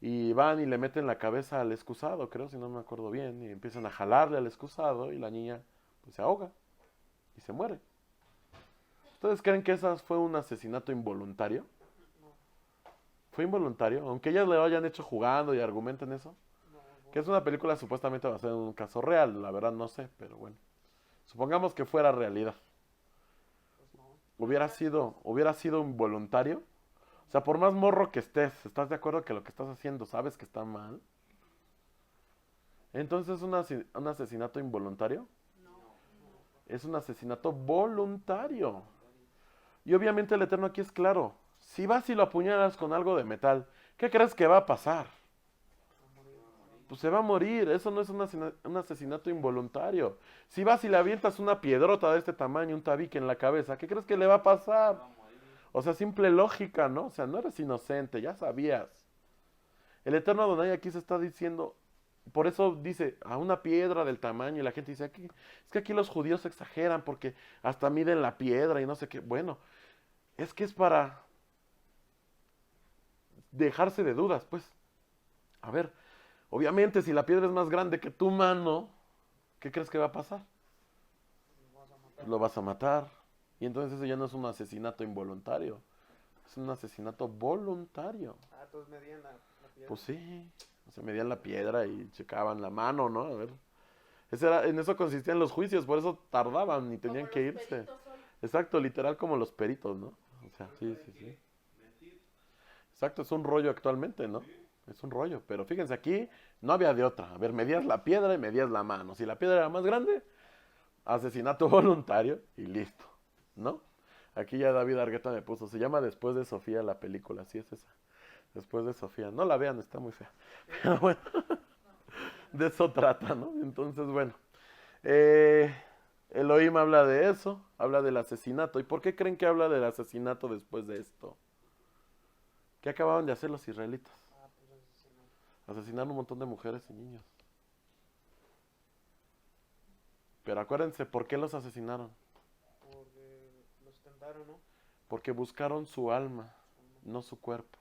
y van y le meten la cabeza al excusado, creo, si no me acuerdo bien, y empiezan a jalarle al excusado y la niña pues se ahoga y se muere. ¿Ustedes creen que esa fue un asesinato involuntario? ¿Fue involuntario? Aunque ellas le hayan hecho jugando y argumenten eso. Que es una película supuestamente basada en un caso real, la verdad no sé, pero bueno. Supongamos que fuera realidad. ¿Hubiera sido involuntario? O sea, por más morro que estés, ¿estás de acuerdo que lo que estás haciendo sabes que está mal? Entonces, ¿un asesinato involuntario? Es un asesinato voluntario. Y obviamente el Eterno aquí es claro. Si vas y lo apuñalas con algo de metal, ¿qué crees que va a pasar? Pues se va a morir. Eso no es un asesinato involuntario. Si vas y le avientas una piedrota de este tamaño, un tabique en la cabeza, ¿qué crees que le va a pasar? O sea, simple lógica, ¿no? O sea, no eres inocente, ya sabías. El Eterno Adonai aquí se está diciendo, por eso dice, a una piedra del tamaño, y la gente dice, es que aquí los judíos exageran porque hasta miden la piedra y no sé qué. Bueno, es que es para dejarse de dudas, pues. A ver, obviamente si la piedra es más grande que tu mano, ¿qué crees que va a pasar? Lo vas a matar. Y entonces eso ya no es un asesinato involuntario, es un asesinato voluntario. Ah, entonces medían la piedra. Pues sí, o sea, medían la piedra y checaban la mano, ¿no? A ver. En eso consistían los juicios, por eso tardaban y tenían Como que los irse. peritos hoy. Exacto, literal como los peritos, ¿no? O sea, sí. Exacto, es un rollo actualmente, ¿no? Es un rollo, pero fíjense, aquí no había de otra. A ver, medías la piedra y medías la mano. Si la piedra era más grande, asesinato voluntario y listo, ¿no? Aquí ya David Argueta me puso, se llama Después de Sofía la película, sí es esa. Después de Sofía. No la vean, está muy fea. Pero bueno, de eso trata, ¿no? Entonces, bueno. Elohim habla de eso, habla del asesinato. ¿Y por qué creen que habla del asesinato después de esto? ¿Qué acababan de hacer los israelitas? Ah, pues asesinaron. Asesinaron un montón de mujeres y niños. Pero acuérdense, ¿por qué los asesinaron? Porque los tentaron, ¿no? Porque buscaron su alma, no su cuerpo.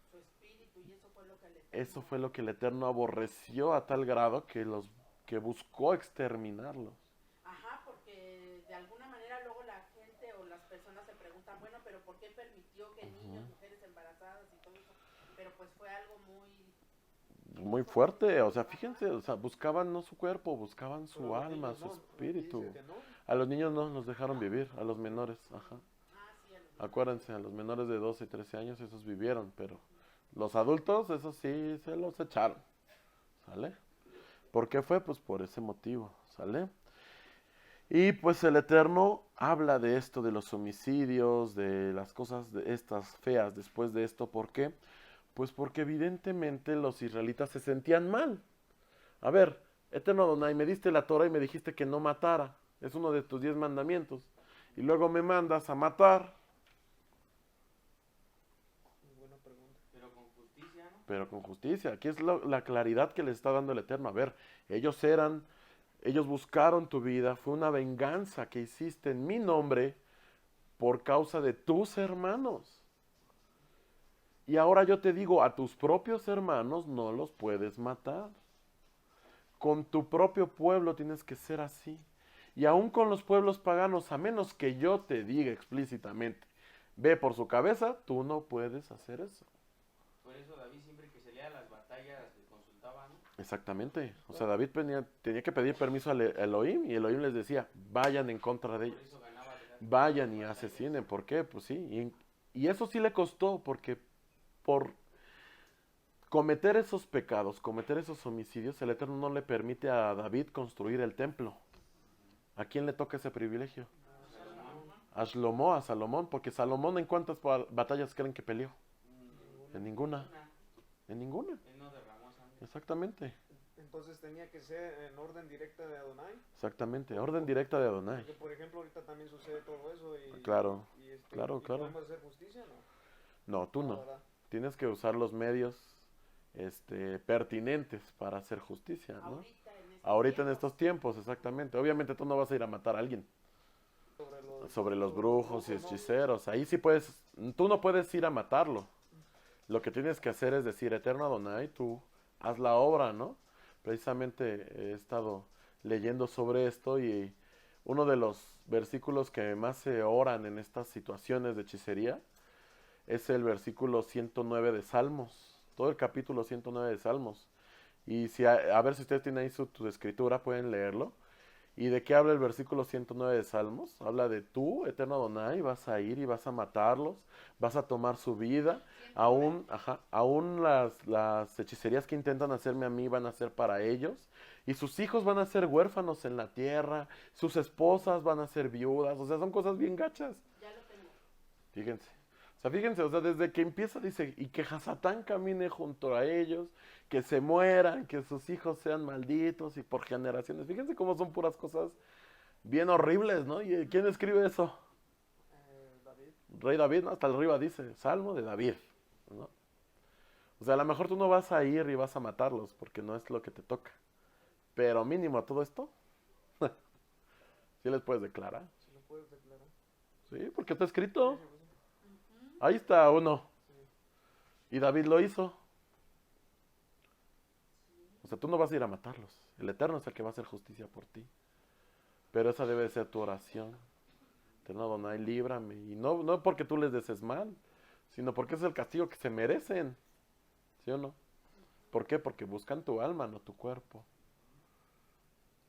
Su espíritu, y eso fue lo que le Eso fue lo que el Eterno aborreció a tal grado que buscó exterminarlos. Ajá, porque de alguna manera luego la gente o las personas se preguntan, bueno, pero ¿por qué permitió que niños, mujeres embarazadas y todo eso? Pero pues fue algo Muy fuerte, o sea, fíjense, o sea, buscaban no su cuerpo, buscaban su Pero los alma, niños su no, espíritu. dice que no. A los niños no los dejaron vivir, a los menores, ajá. Ah, sí, a los Acuérdense, a los menores de 12 y 13 años esos vivieron, pero Los adultos, eso sí, se los echaron, ¿sale? ¿Por qué fue? Pues por ese motivo, ¿sale? Y pues el Eterno habla de esto, de los homicidios, de las cosas de estas feas después de esto. ¿Por qué? Pues porque evidentemente los israelitas se sentían mal. A ver, Eterno Adonai, me diste la Torah y me dijiste que no matara. Es uno de tus 10 mandamientos. Y luego me mandas a matar. Buena pregunta. Pero con justicia, ¿no? Pero con justicia. Aquí es la claridad que les está dando el Eterno. A ver, ellos buscaron tu vida. Fue una venganza que hiciste en mi nombre por causa de tus hermanos. Y ahora yo te digo, a tus propios hermanos no los puedes matar. Con tu propio pueblo tienes que ser así. Y aún con los pueblos paganos, a menos que yo te diga explícitamente, ve por su cabeza, tú no puedes hacer eso. Por eso David siempre que se lea las batallas le consultaba, ¿no? Exactamente. O sea, David tenía que pedir permiso al Elohim y Elohim les decía, vayan en contra de Por ellos. eso ganaba ¿verdad? Vayan y asesinen. ¿Por qué? Pues sí. Y eso sí le costó, porque por cometer esos pecados, cometer esos homicidios, el Eterno no le permite a David construir el templo. ¿A quién le toca ese privilegio? A Shlomo, a Salomón, porque Salomón ¿en cuántas batallas creen que peleó? En ninguna. En ninguna. Él no derramó sangre. Exactamente. Entonces tenía que ser en orden directa de Adonai. Exactamente. Orden directa de Adonai. Porque, por ejemplo, ahorita también sucede todo eso. Claro, Claro. claro. ¿Podemos hacer justicia? No, tú no. ¿Verdad? Tienes que usar los medios pertinentes para hacer justicia, ¿no? Ahorita en estos tiempos, exactamente. Obviamente tú no vas a ir a matar a alguien. Sobre los brujos y hechiceros. Ahí sí puedes, tú no puedes ir a matarlo. Lo que tienes que hacer es decir, Eterno Adonai, tú haz la obra, ¿no? Precisamente he estado leyendo sobre esto y uno de los versículos que más se oran en estas situaciones de hechicería es el versículo 109 de Salmos. Todo el capítulo 109 de Salmos. Y si a ver si ustedes tienen ahí tu escritura, pueden leerlo. ¿Y de qué habla el versículo 109 de Salmos? Habla de tú, Eterno Adonai, vas a ir y vas a matarlos, vas a tomar su vida. Aún las hechicerías que intentan hacerme a mí van a ser para ellos. Y sus hijos van a ser huérfanos en la tierra, sus esposas van a ser viudas. O sea, son cosas bien gachas. Ya lo tengo. Fíjense, o sea, desde que empieza dice, y que Hasatán camine junto a ellos, que se mueran, que sus hijos sean malditos y por generaciones. Fíjense cómo son puras cosas bien horribles, ¿no? ¿Y quién escribe eso? David. Rey David, ¿no? Hasta arriba dice, Salmo de David, ¿no? O sea, a lo mejor tú no vas a ir y vas a matarlos, porque no es lo que te toca. Pero mínimo a todo esto, sí les puedes declarar. ¿Se lo puedes declarar? Sí, porque está escrito. Sí, sí, sí. Ahí está uno. Y David lo hizo. O sea, tú no vas a ir a matarlos. El Eterno es el que va a hacer justicia por ti. Pero esa debe ser tu oración. Eterno Adonai, líbrame. Y no porque tú les desees mal, sino porque es el castigo que se merecen. ¿Sí o no? ¿Por qué? Porque buscan tu alma, no tu cuerpo.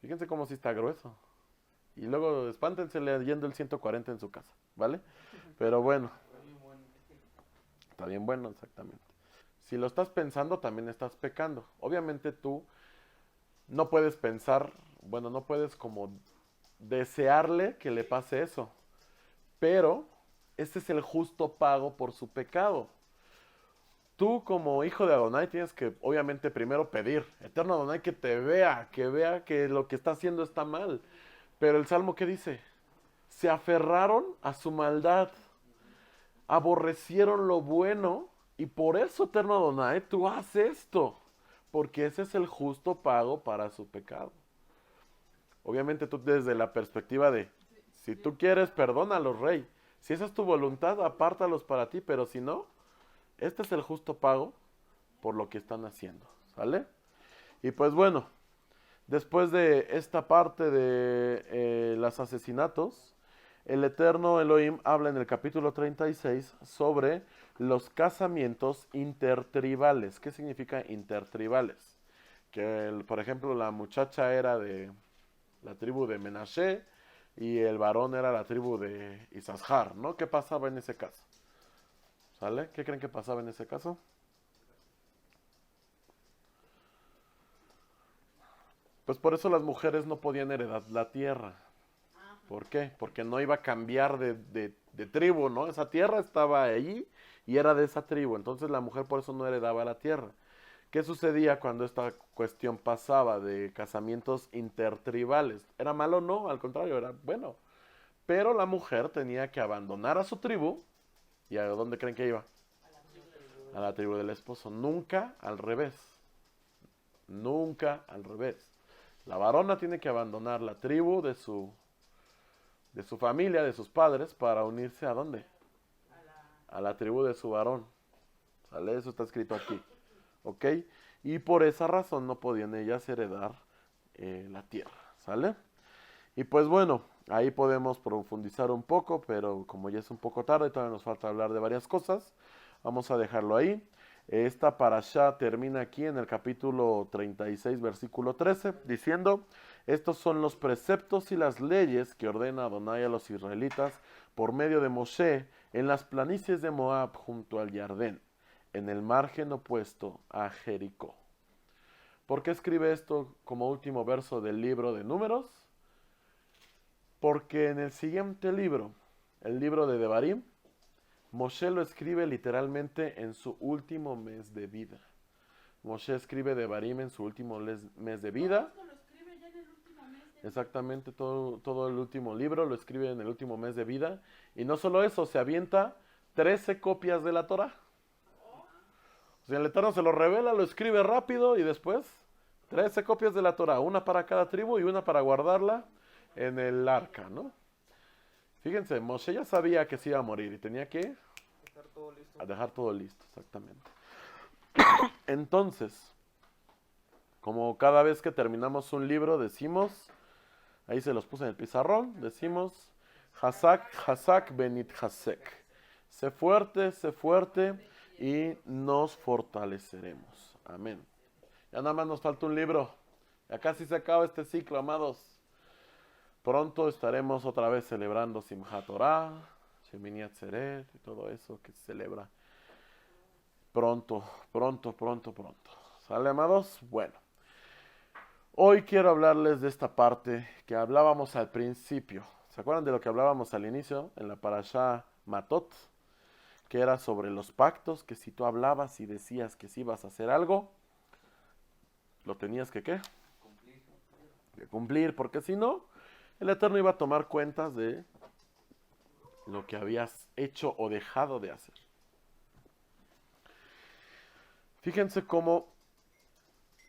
Fíjense cómo sí está grueso. Y luego espántense leyendo el 140 en su casa, ¿vale? Pero bueno. Está bien bueno, exactamente. Si lo estás pensando, también estás pecando. Obviamente tú no puedes pensar, bueno, no puedes como desearle que le pase eso. Pero ese es el justo pago por su pecado. Tú como hijo de Adonai tienes que obviamente primero pedir, Eterno Adonai, que vea que lo que está haciendo está mal. Pero el Salmo, ¿qué dice? Se aferraron a su maldad, aborrecieron lo bueno, y por eso, Eterno Adonai, tú haces esto, porque ese es el justo pago para su pecado. Obviamente tú desde la perspectiva de, si tú quieres, perdónalos, Rey. Si esa es tu voluntad, apártalos para ti, pero si no, este es el justo pago por lo que están haciendo, ¿sale? Y pues bueno, después de esta parte de los asesinatos, el Eterno Elohim habla en el capítulo 36 sobre los casamientos intertribales. ¿Qué significa intertribales? Que, por ejemplo, la muchacha era de la tribu de Menashe y el varón era la tribu de Isashar, ¿no? ¿Qué pasaba en ese caso? ¿Sale? ¿Qué creen que pasaba en ese caso? Pues por eso las mujeres no podían heredar la tierra. ¿Por qué? Porque no iba a cambiar de tribu, ¿no? Esa tierra estaba allí y era de esa tribu. Entonces la mujer por eso no heredaba la tierra. ¿Qué sucedía cuando esta cuestión pasaba de casamientos intertribales? ¿Era malo? No, al contrario, era bueno. Pero la mujer tenía que abandonar a su tribu. ¿Y a dónde creen que iba? A la tribu del esposo. Nunca al revés. Nunca al revés. La varona tiene que abandonar la tribu de su familia, de sus padres, para unirse ¿a dónde? A la tribu de su varón. ¿Sale? Eso está escrito aquí. ¿Ok? Y por esa razón no podían ellas heredar la tierra. ¿Sale? Y pues bueno, ahí podemos profundizar un poco, pero como ya es un poco tarde, todavía nos falta hablar de varias cosas. Vamos a dejarlo ahí. Esta parashá termina aquí en el capítulo 36, versículo 13, diciendo: estos son los preceptos y las leyes que ordena Adonai a los israelitas por medio de Moshe en las planicies de Moab junto al Jardén, en el margen opuesto a Jericó. ¿Por qué escribe esto como último verso del libro de Números? Porque en el siguiente libro, el libro de Devarim, Moshe lo escribe literalmente en su último mes de vida. Moshe escribe Devarim en su último mes de vida. Todo esto lo escribe ya en el último mes de Exactamente, todo el último libro lo escribe en el último mes de vida. Y no solo eso, se avienta 13 copias de la Torah. O sea, el Eterno se lo revela, lo escribe rápido y después 13 copias de la Torah, una para cada tribu y una para guardarla en el arca, ¿no? Fíjense, Moshe ya sabía que se iba a morir y tenía que Estar todo listo. dejar todo listo, exactamente. Entonces, como cada vez que terminamos un libro decimos, ahí se los puse en el pizarrón, decimos, Hazak, Hazak, Benit Hasek. Sé fuerte y nos fortaleceremos. Amén. Ya nada más nos falta un libro. Ya casi se acaba este ciclo, amados. Pronto estaremos otra vez celebrando Simchat Torah, Shemini Atzeret y todo eso que se celebra. Pronto. ¿Sale, amados? Bueno. Hoy quiero hablarles de esta parte que hablábamos al principio. ¿Se acuerdan de lo que hablábamos al inicio en la parashá Matot? Que era sobre los pactos, que si tú hablabas y decías que si ibas a hacer algo, lo tenías que ¿qué? Que cumplir, porque si no, el Eterno iba a tomar cuentas de lo que habías hecho o dejado de hacer. Fíjense cómo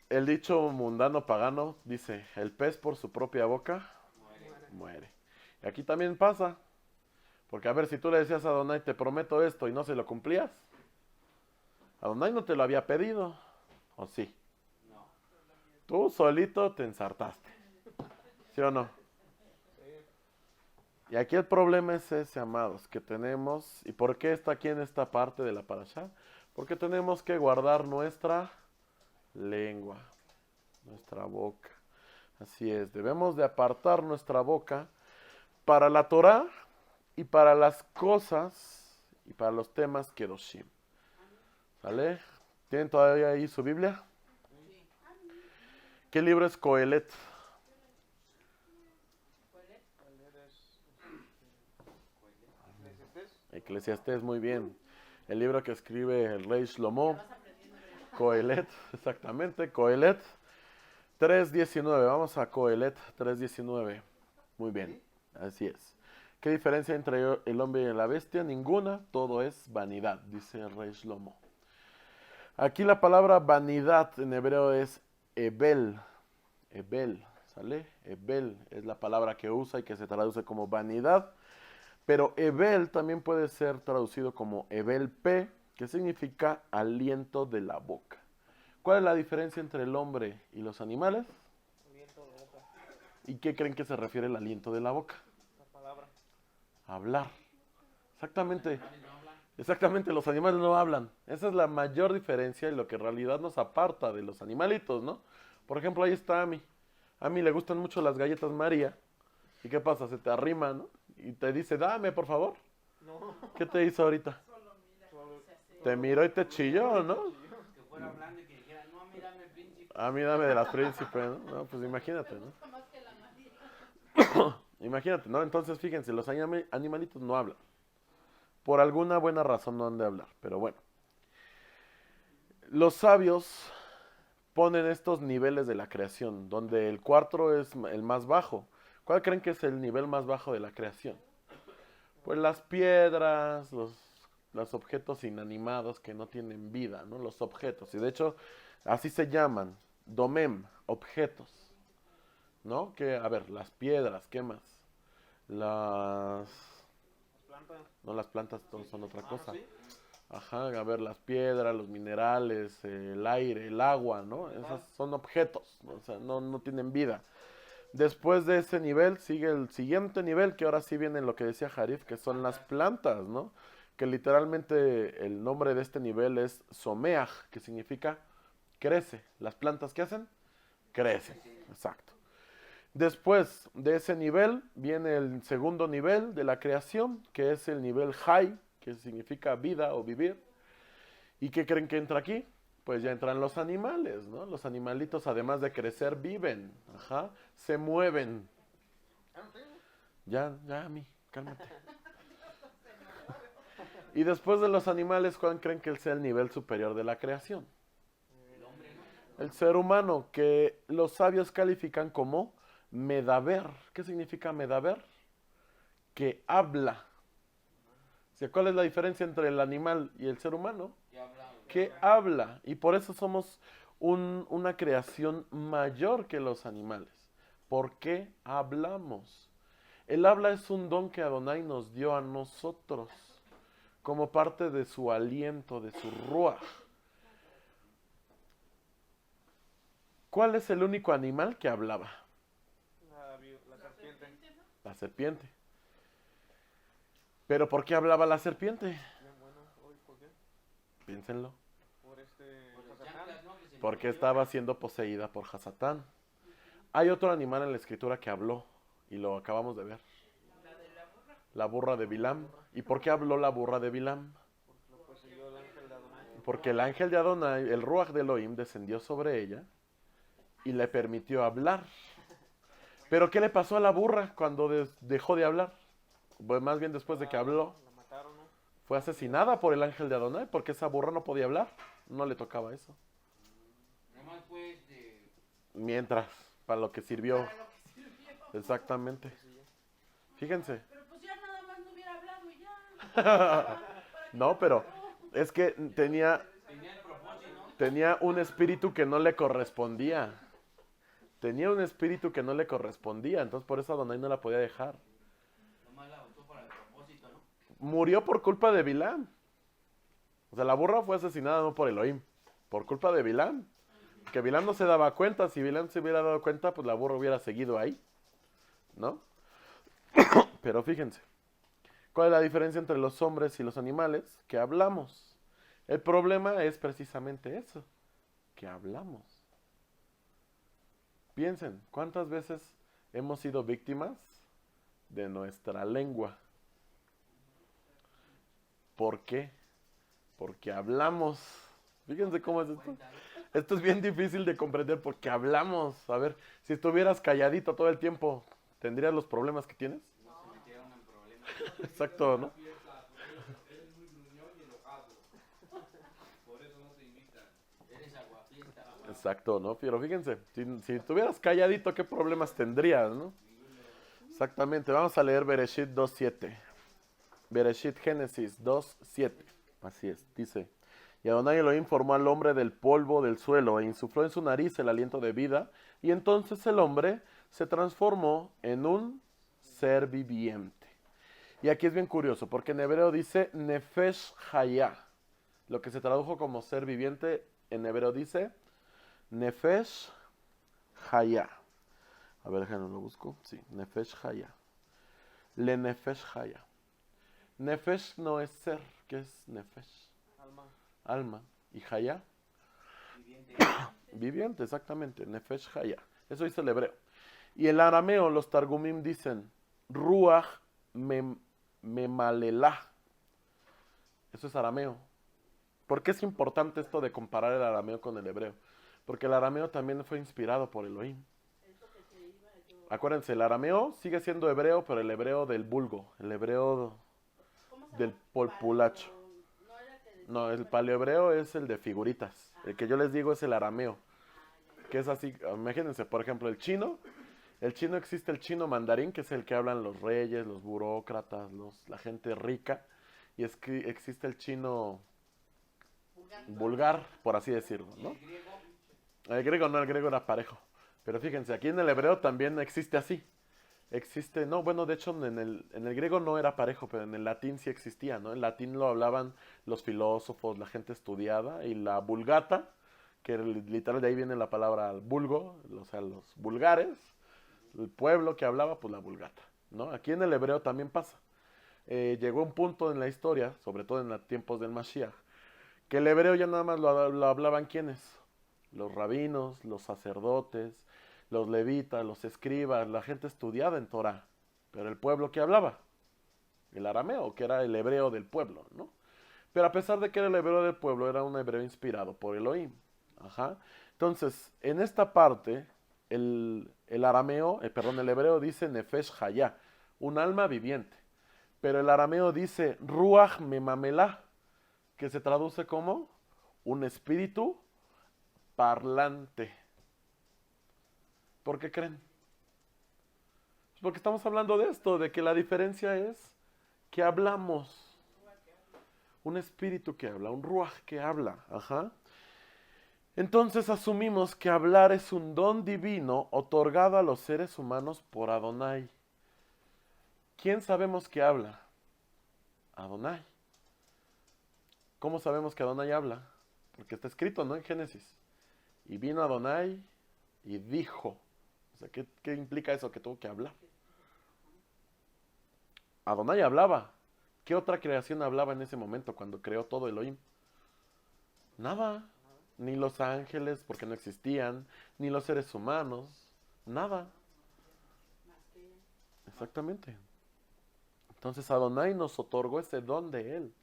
el dicho mundano pagano dice, el pez por su propia boca muere. Y aquí también pasa, porque a ver, si tú le decías a Adonai, te prometo esto, y no se lo cumplías, Adonai no te lo había pedido, ¿o sí? No. Tú solito te ensartaste, ¿sí o no? Y aquí el problema es ese, amados, que tenemos, ¿y por qué está aquí en esta parte de la parashá? Porque tenemos que guardar nuestra lengua, nuestra boca. Así es, debemos de apartar nuestra boca para la Torah y para las cosas y para los temas kedoshim. ¿Sale? ¿Tienen todavía ahí su Biblia? ¿Qué libro es Coelet? Eclesiastés, muy bien. El libro que escribe el rey Shlomo. Coelet, exactamente, Coelet 3.19. Vamos a Coelet 3.19. Muy bien, así es. ¿Qué diferencia entre el hombre y la bestia? Ninguna, todo es vanidad, dice el rey Shlomo. Aquí la palabra vanidad en hebreo es ebel. Ebel, ¿sale? Ebel es la palabra que usa y que se traduce como vanidad. Pero ebel también puede ser traducido como ebel pe, que significa aliento de la boca. ¿Cuál es la diferencia entre el hombre y los animales? Aliento de boca. ¿Y qué creen que se refiere el aliento de la boca? La palabra. Hablar. Exactamente. Exactamente, los animales no hablan. Esa es la mayor diferencia y lo que en realidad nos aparta de los animalitos, ¿no? Por ejemplo, ahí está Ami. A Ami le gustan mucho las galletas María. ¿Y qué pasa? Se te arrima, ¿no? Y te dice, dame, por favor. No. ¿Qué te hizo ahorita? Te miró y te chilló, ¿no? Que fuera hablando y que dijera, no, mírame, príncipe. A mí dame de las príncipes, ¿no? No, pues imagínate, Me ¿no? gusta más que la María. Imagínate, ¿no? Entonces, fíjense, los animalitos no hablan. Por alguna buena razón no han de hablar, pero bueno. Los sabios ponen estos niveles de la creación, donde el cuarto es el más bajo. ¿Cuál creen que es el nivel más bajo de la creación? Pues las piedras, los objetos inanimados que no tienen vida, ¿no? Los objetos. Y de hecho, así se llaman, domem, objetos, ¿no? Que, a ver, las piedras, ¿qué más? Las... Plantas. No, las plantas son otra cosa. ¿Sí? Ajá, a ver, las piedras, los minerales, el aire, el agua, ¿no? Esos son objetos, ¿no? O sea, no tienen vida. Después de ese nivel sigue el siguiente nivel, que ahora sí viene lo que decía Jarif, que son las plantas, ¿no? Que literalmente el nombre de este nivel es someaj, que significa crece. ¿Las plantas qué hacen? Crecen, exacto. Después de ese nivel viene el segundo nivel de la creación, que es el nivel hay, que significa vida o vivir. ¿Y qué creen que entra aquí? Pues ya entran los animales, ¿no? Los animalitos, además de crecer, viven, ajá, se mueven. Ya, a mí, cálmate. Y después de los animales, ¿cuál creen que sea el nivel superior de la creación? El ser humano, que los sabios califican como medaber. ¿Qué significa medaber? Que habla. O sea, ¿cuál es la diferencia entre el animal y el ser humano? Que habla. Y por eso somos una creación mayor que los animales. ¿Por qué hablamos? El habla es un don que Adonai nos dio a nosotros como parte de su aliento, de su ruach. ¿Cuál es el único animal que hablaba? La serpiente. La serpiente. ¿Pero por qué hablaba la serpiente? Bien bueno. Uy, ¿por qué? Piénsenlo. Por Por las Hasatán. chanclas, ¿no? Que se Porque le estaba siendo poseída por Hasatán. Hay otro animal en la escritura que habló y lo acabamos de ver. La burra de Bilam. ¿Y por qué habló la burra de Bilam? Lo poseyó el ángel de Adonai. Porque el ángel de Adonai, el Ruach de Elohim, descendió sobre ella y le permitió hablar. ¿Pero qué le pasó a la burra cuando dejó de hablar? Pues más bien después de que habló. La mataron, ¿no? Fue asesinada por el ángel de Adonai porque esa burra no podía hablar. No le tocaba eso. Nomás pues Mientras, para lo que sirvió. Para lo que sirvió. Exactamente. Fíjense. Pero pues ya nada más no hubiera hablado y ya. No, pero es que tenía tenía el propósito, ¿no? tenía un espíritu que no le correspondía. Tenía un espíritu que no le correspondía. Entonces por eso Adonai no la podía dejar. Nomás la usó para el propósito, ¿no? Murió por culpa de Bilam. O sea, la burra fue asesinada no por Elohim, por culpa de Bilam. Que Bilam no se daba cuenta. Si Bilam se hubiera dado cuenta, pues la burra hubiera seguido ahí, ¿no? Pero fíjense, ¿cuál es la diferencia entre los hombres y los animales? Que hablamos. El problema es precisamente eso, que hablamos. Piensen, ¿cuántas veces hemos sido víctimas de nuestra lengua? ¿Por qué? Porque hablamos. Fíjense cómo es esto. Esto es bien difícil de comprender porque hablamos. A ver, si estuvieras calladito todo el tiempo, ¿tendrías los problemas que tienes? No se metieron en problemas. Exacto, ¿no? Eres aguafiesta. Exacto, ¿no? Pero fíjense, si estuvieras calladito, ¿qué problemas tendrías, no? Exactamente, vamos a leer Bereshit 2.7. Bereshit Génesis 2.7. Así es, dice: y Adonai Elohim formó al hombre del polvo del suelo e insufló en su nariz el aliento de vida, y entonces el hombre se transformó en un ser viviente. Y aquí es bien curioso, porque en hebreo dice Nefesh Hayah. Lo que se tradujo como ser viviente, en hebreo dice Nefesh Hayah. A ver, déjenme lo busco. Sí, Nefesh Hayah. Le Nefesh Hayah. Nefesh no es ser. ¿Qué es Nefesh? Alma. Alma. ¿Y Hayah? Viviente. Viviente, exactamente. Nefesh Hayah. Eso dice el hebreo. Y el arameo, los targumim dicen Ruach Memalelah. Eso es arameo. ¿Por qué es importante esto de comparar el arameo con el hebreo? porque el arameo también fue inspirado por Elohim. Es lo que te iba yo. Acuérdense, el arameo sigue siendo hebreo, pero el hebreo del vulgo, el hebreo ¿Cómo se del llama? populacho. No era que decía No, el paleo. paleohebreo es el de figuritas. El que yo les digo es el arameo, que es así, imagínense, por ejemplo, el chino existe el chino mandarín, que es el que hablan los reyes, los burócratas, la gente rica, y existe el chino vulgar, por así decirlo, ¿Y ¿no? el griego? El griego no, el griego era parejo. Pero fíjense, aquí en el hebreo también existe así. Existe, no, bueno, de hecho en el griego no era parejo, pero en el latín sí existía, ¿no? En latín lo hablaban los filósofos, la gente estudiada, y la vulgata, que literal de ahí viene la palabra vulgo, o sea, los vulgares, el pueblo que hablaba, pues la vulgata, ¿no? Aquí en el hebreo también pasa. Llegó un punto en la historia, sobre todo en los tiempos del Mashiach, que el hebreo ya nada más lo hablaban ¿quiénes? Los rabinos, los sacerdotes, los levitas, los escribas, la gente estudiada en Torah. Pero el pueblo que hablaba, el arameo, que era el hebreo del pueblo, ¿no? Pero a pesar de que era el hebreo del pueblo, era un hebreo inspirado por Elohim. Ajá. Entonces, en esta parte, el arameo, perdón, el hebreo dice nefesh hayá, un alma viviente. Pero el arameo dice ruach memamelá, que se traduce como un espíritu parlante. ¿Por qué creen? Pues porque estamos hablando de esto, de que la diferencia es que hablamos. Un espíritu que habla, un ruach que habla. Ajá. Entonces asumimos que hablar es un don divino otorgado a los seres humanos por Adonai. ¿Quién sabemos que habla? Adonai. ¿Cómo sabemos que Adonai habla? Porque está escrito, ¿no? En Génesis. Y vino Adonai y dijo. O sea, ¿qué implica eso? Que tuvo que hablar. Adonai hablaba. ¿Qué otra creación hablaba en ese momento cuando creó todo Elohim? Nada. Ni los ángeles, porque no existían. Ni los seres humanos. Nada. Más que Exactamente. Entonces Adonai nos otorgó ese don de Él.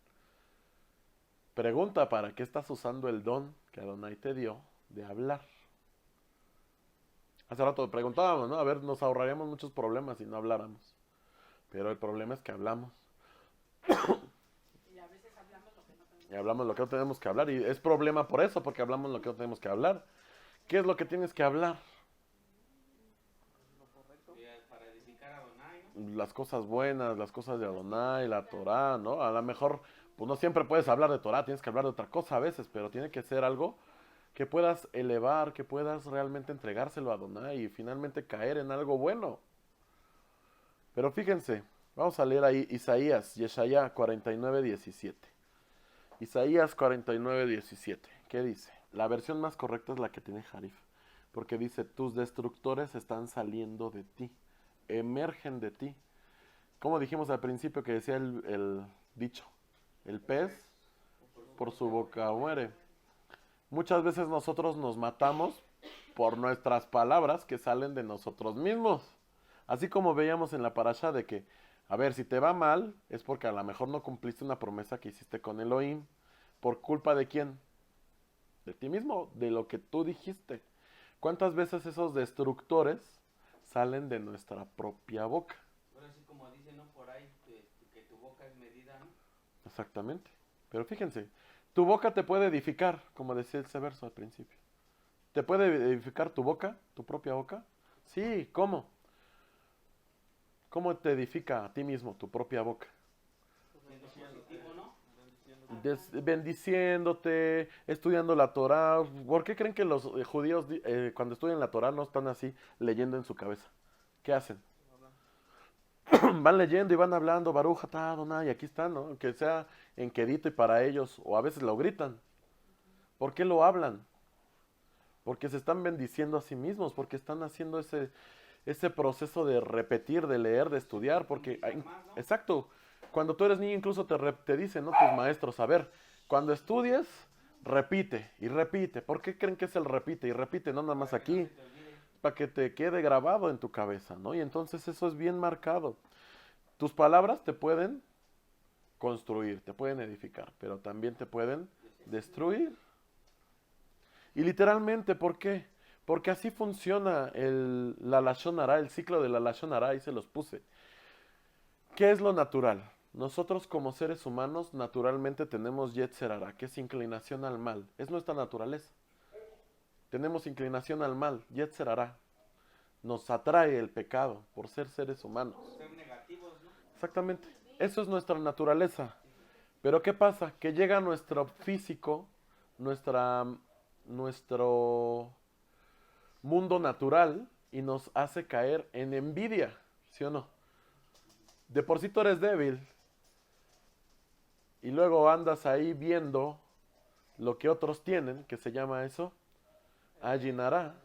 Pregunta, ¿para qué estás usando el don que Adonai te dio de hablar? Hace rato preguntábamos, ¿no? A ver, nos ahorraríamos muchos problemas si no habláramos. Pero el problema es que hablamos. y a veces hablamos lo que no tenemos. Y hablamos lo que no tenemos que hablar. Y es problema por eso, porque hablamos lo que no tenemos que hablar. ¿Qué es lo que tienes que hablar? Lo correcto. Para edificar a Adonai, ¿no? Las cosas buenas, las cosas de Adonai, la Torah, ¿no? A lo mejor, pues no siempre puedes hablar de Torah, tienes que hablar de otra cosa a veces, pero tiene que ser algo que puedas elevar, que puedas realmente entregárselo a Adonai y finalmente caer en algo bueno. Pero fíjense, vamos a leer ahí Isaías, Yeshaya 49:17. Isaías 49:17. ¿Qué dice? La versión más correcta es la que tiene Harif, porque dice, tus destructores están saliendo de ti, emergen de ti. Como dijimos al principio que decía el dicho, el pez por su boca muere. Muchas veces nosotros nos matamos por nuestras palabras que salen de nosotros mismos. Así como veíamos en la parasha de que, a ver, si te va mal, es porque a lo mejor no cumpliste una promesa que hiciste con Elohim. ¿Por culpa de quién? De ti mismo, de lo que tú dijiste. ¿Cuántas veces esos destructores salen de nuestra propia boca? Ahora sí, como dicen, ¿no? Por ahí, que tu boca es medida, ¿no? Exactamente. Pero fíjense, tu boca te puede edificar, como decía ese verso al principio. ¿Te puede edificar tu boca, tu propia boca? Sí, ¿cómo? ¿Cómo te edifica a ti mismo tu propia boca? Siendo positivo, ¿no? Bendiciéndote, estudiando la Torah. ¿Por qué creen que los judíos cuando estudian la Torah no están así leyendo en su cabeza? ¿Qué hacen? Van leyendo y van hablando, Baruch atah Adonai, y aquí están, ¿no? Que sea en quedito y para ellos, o a veces lo gritan. ¿Por qué lo hablan? Porque se están bendiciendo a sí mismos, porque están haciendo ese proceso de repetir, de leer, de estudiar, porque... Exacto. Cuando tú eres niño incluso te dicen, ¿no? Tus maestros, a ver, cuando estudies, repite y repite. ¿Por qué creen que es el repite y repite? No nada más aquí, para que te quede grabado en tu cabeza, ¿no? Y entonces eso es bien marcado. Tus palabras te pueden construir, te pueden edificar, pero también te pueden destruir. Y literalmente, ¿por qué? Porque así funciona la Lashon Hara, el ciclo de la Lashon Hara, ahí se los puse. ¿Qué es lo natural? Nosotros como seres humanos naturalmente tenemos Yetzer Hara, que es inclinación al mal. Es nuestra naturaleza. Tenemos inclinación al mal, Yetzer Hara. Nos atrae el pecado por ser seres humanos. Son negativos, ¿no? Exactamente. Eso es nuestra naturaleza. Pero ¿qué pasa? Que llega nuestro físico, nuestro mundo natural y nos hace caer en envidia, ¿sí o no? De por sí tú eres débil y luego andas ahí viendo lo que otros tienen, que se llama eso, Ayinara,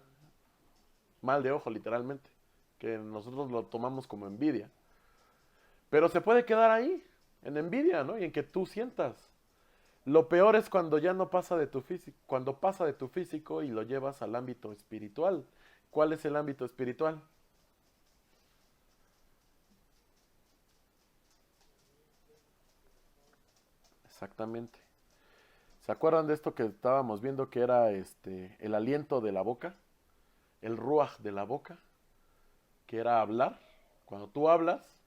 mal de ojo literalmente, que nosotros lo tomamos como envidia. Pero se puede quedar ahí, en envidia, ¿no? Y en que tú sientas. Lo peor es cuando ya no pasa de tu físico, cuando pasa de tu físico y lo llevas al ámbito espiritual. ¿Cuál es el ámbito espiritual? Exactamente. ¿Se acuerdan de esto que estábamos viendo que era el aliento de la boca? El ruaj de la boca, que era hablar. Cuando tú hablas,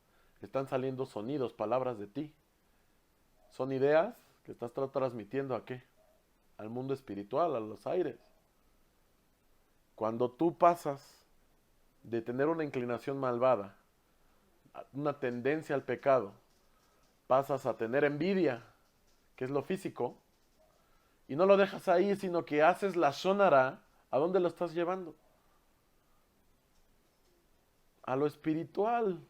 están saliendo sonidos, palabras de ti. Son ideas que estás transmitiendo ¿a qué? Al mundo espiritual, a los aires. Cuando tú pasas de tener una inclinación malvada, una tendencia al pecado, pasas a tener envidia, que es lo físico, y no lo dejas ahí, sino que haces la shonara, ¿a dónde lo estás llevando? A lo espiritual.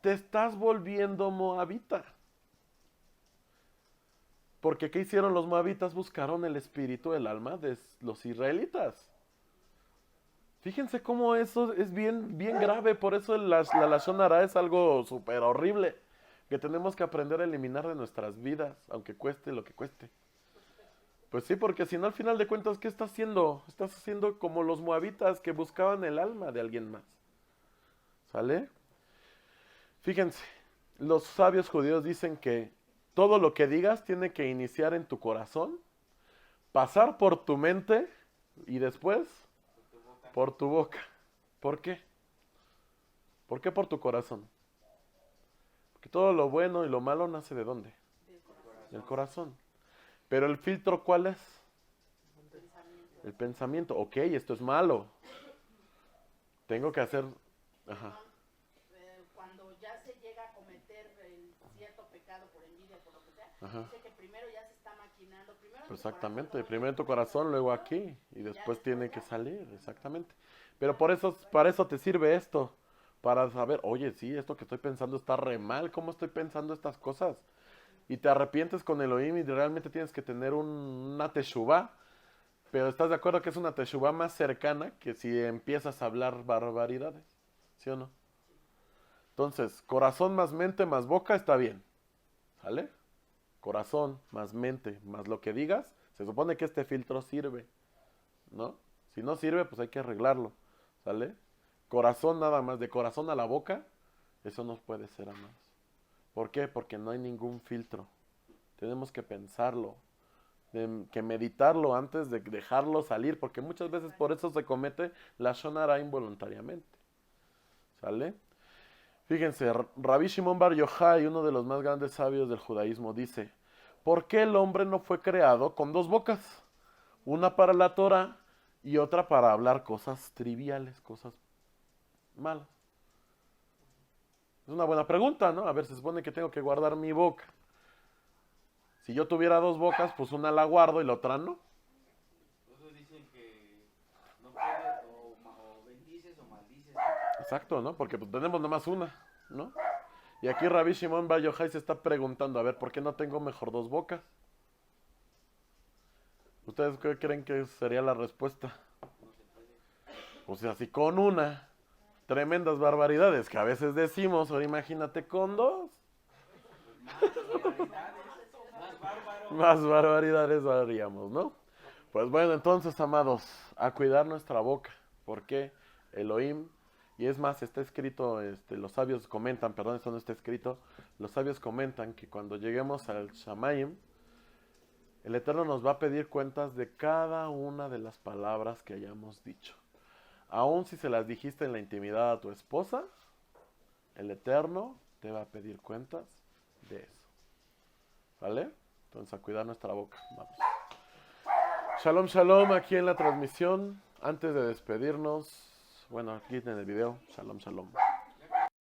Te estás volviendo moabita. Porque ¿qué hicieron los moabitas? Buscaron el espíritu, el alma de los israelitas. Fíjense cómo eso es bien, bien grave, por eso la Lashon Hara es algo súper horrible, que tenemos que aprender a eliminar de nuestras vidas, aunque cueste lo que cueste. Pues sí, porque si no, al final de cuentas, ¿qué estás haciendo? Estás haciendo como los moabitas que buscaban el alma de alguien más. ¿Sale? Fíjense, los sabios judíos dicen que todo lo que digas tiene que iniciar en tu corazón, pasar por tu mente y después por tu boca. ¿Por qué? ¿Por qué por tu corazón? Porque todo lo bueno y lo malo nace ¿de dónde? Del corazón. Pero el filtro, ¿cuál es? El pensamiento. Ok, esto es malo. Tengo que hacer... Ajá. Cuando ya se llega a cometer el cierto pecado por envidia, por lo que sea, Ajá. dice que primero ya se está maquinando. Primero Pues exactamente, primero en tu corazón, luego aquí, y después tiene que salir, exactamente. Pero por eso, para eso te sirve esto, para saber, oye, sí, esto que estoy pensando está re mal, ¿cómo estoy pensando estas cosas? Y te arrepientes con Elohim y realmente tienes que tener una teshuvá, pero ¿estás de acuerdo que es una teshuvá más cercana que si empiezas a hablar barbaridades? ¿Sí o no? Entonces, corazón más mente más boca está bien, ¿sale? Corazón más mente más lo que digas, se supone que este filtro sirve, ¿no? Si no sirve, pues hay que arreglarlo, ¿sale? Corazón nada más, de corazón a la boca, eso no puede ser a más. ¿Por qué? Porque no hay ningún filtro. Tenemos que pensarlo, que meditarlo antes de dejarlo salir, porque muchas veces por eso se comete la Lashon Hara involuntariamente, ¿sale? Fíjense, Rabbi Shimon Bar Yochai, uno de los más grandes sabios del judaísmo, dice, ¿por qué el hombre no fue creado con dos bocas? Una para la Torah y otra para hablar cosas triviales, cosas malas. Es una buena pregunta, ¿no? A ver, se supone que tengo que guardar mi boca. Si yo tuviera dos bocas, pues una la guardo y la otra no. Otros dicen que no puedes o bendices o maldices. Exacto, ¿no? Porque pues, tenemos nomás una, ¿no? Y aquí Rabbi Shimon Bar Yochai se está preguntando, a ver, ¿por qué no tengo mejor dos bocas? ¿Ustedes qué creen que sería la respuesta? Pues así con una, tremendas barbaridades que a veces decimos, ahora imagínate con dos. Más barbaridades haríamos, ¿no? Pues bueno, entonces, amados, a cuidar nuestra boca. ¿Por qué? Elohim, y es más, está escrito, los sabios comentan, perdón, esto no está escrito, los sabios comentan que cuando lleguemos al Shamayim, El Eterno nos va a pedir cuentas de cada una de las palabras que hayamos dicho. Aun si se las dijiste en la intimidad a tu esposa, el Eterno te va a pedir cuentas de eso. ¿Vale? Entonces a cuidar nuestra boca. Vamos. Shalom, shalom, aquí en la transmisión. Antes de despedirnos, bueno, aquí en el video. Shalom, shalom.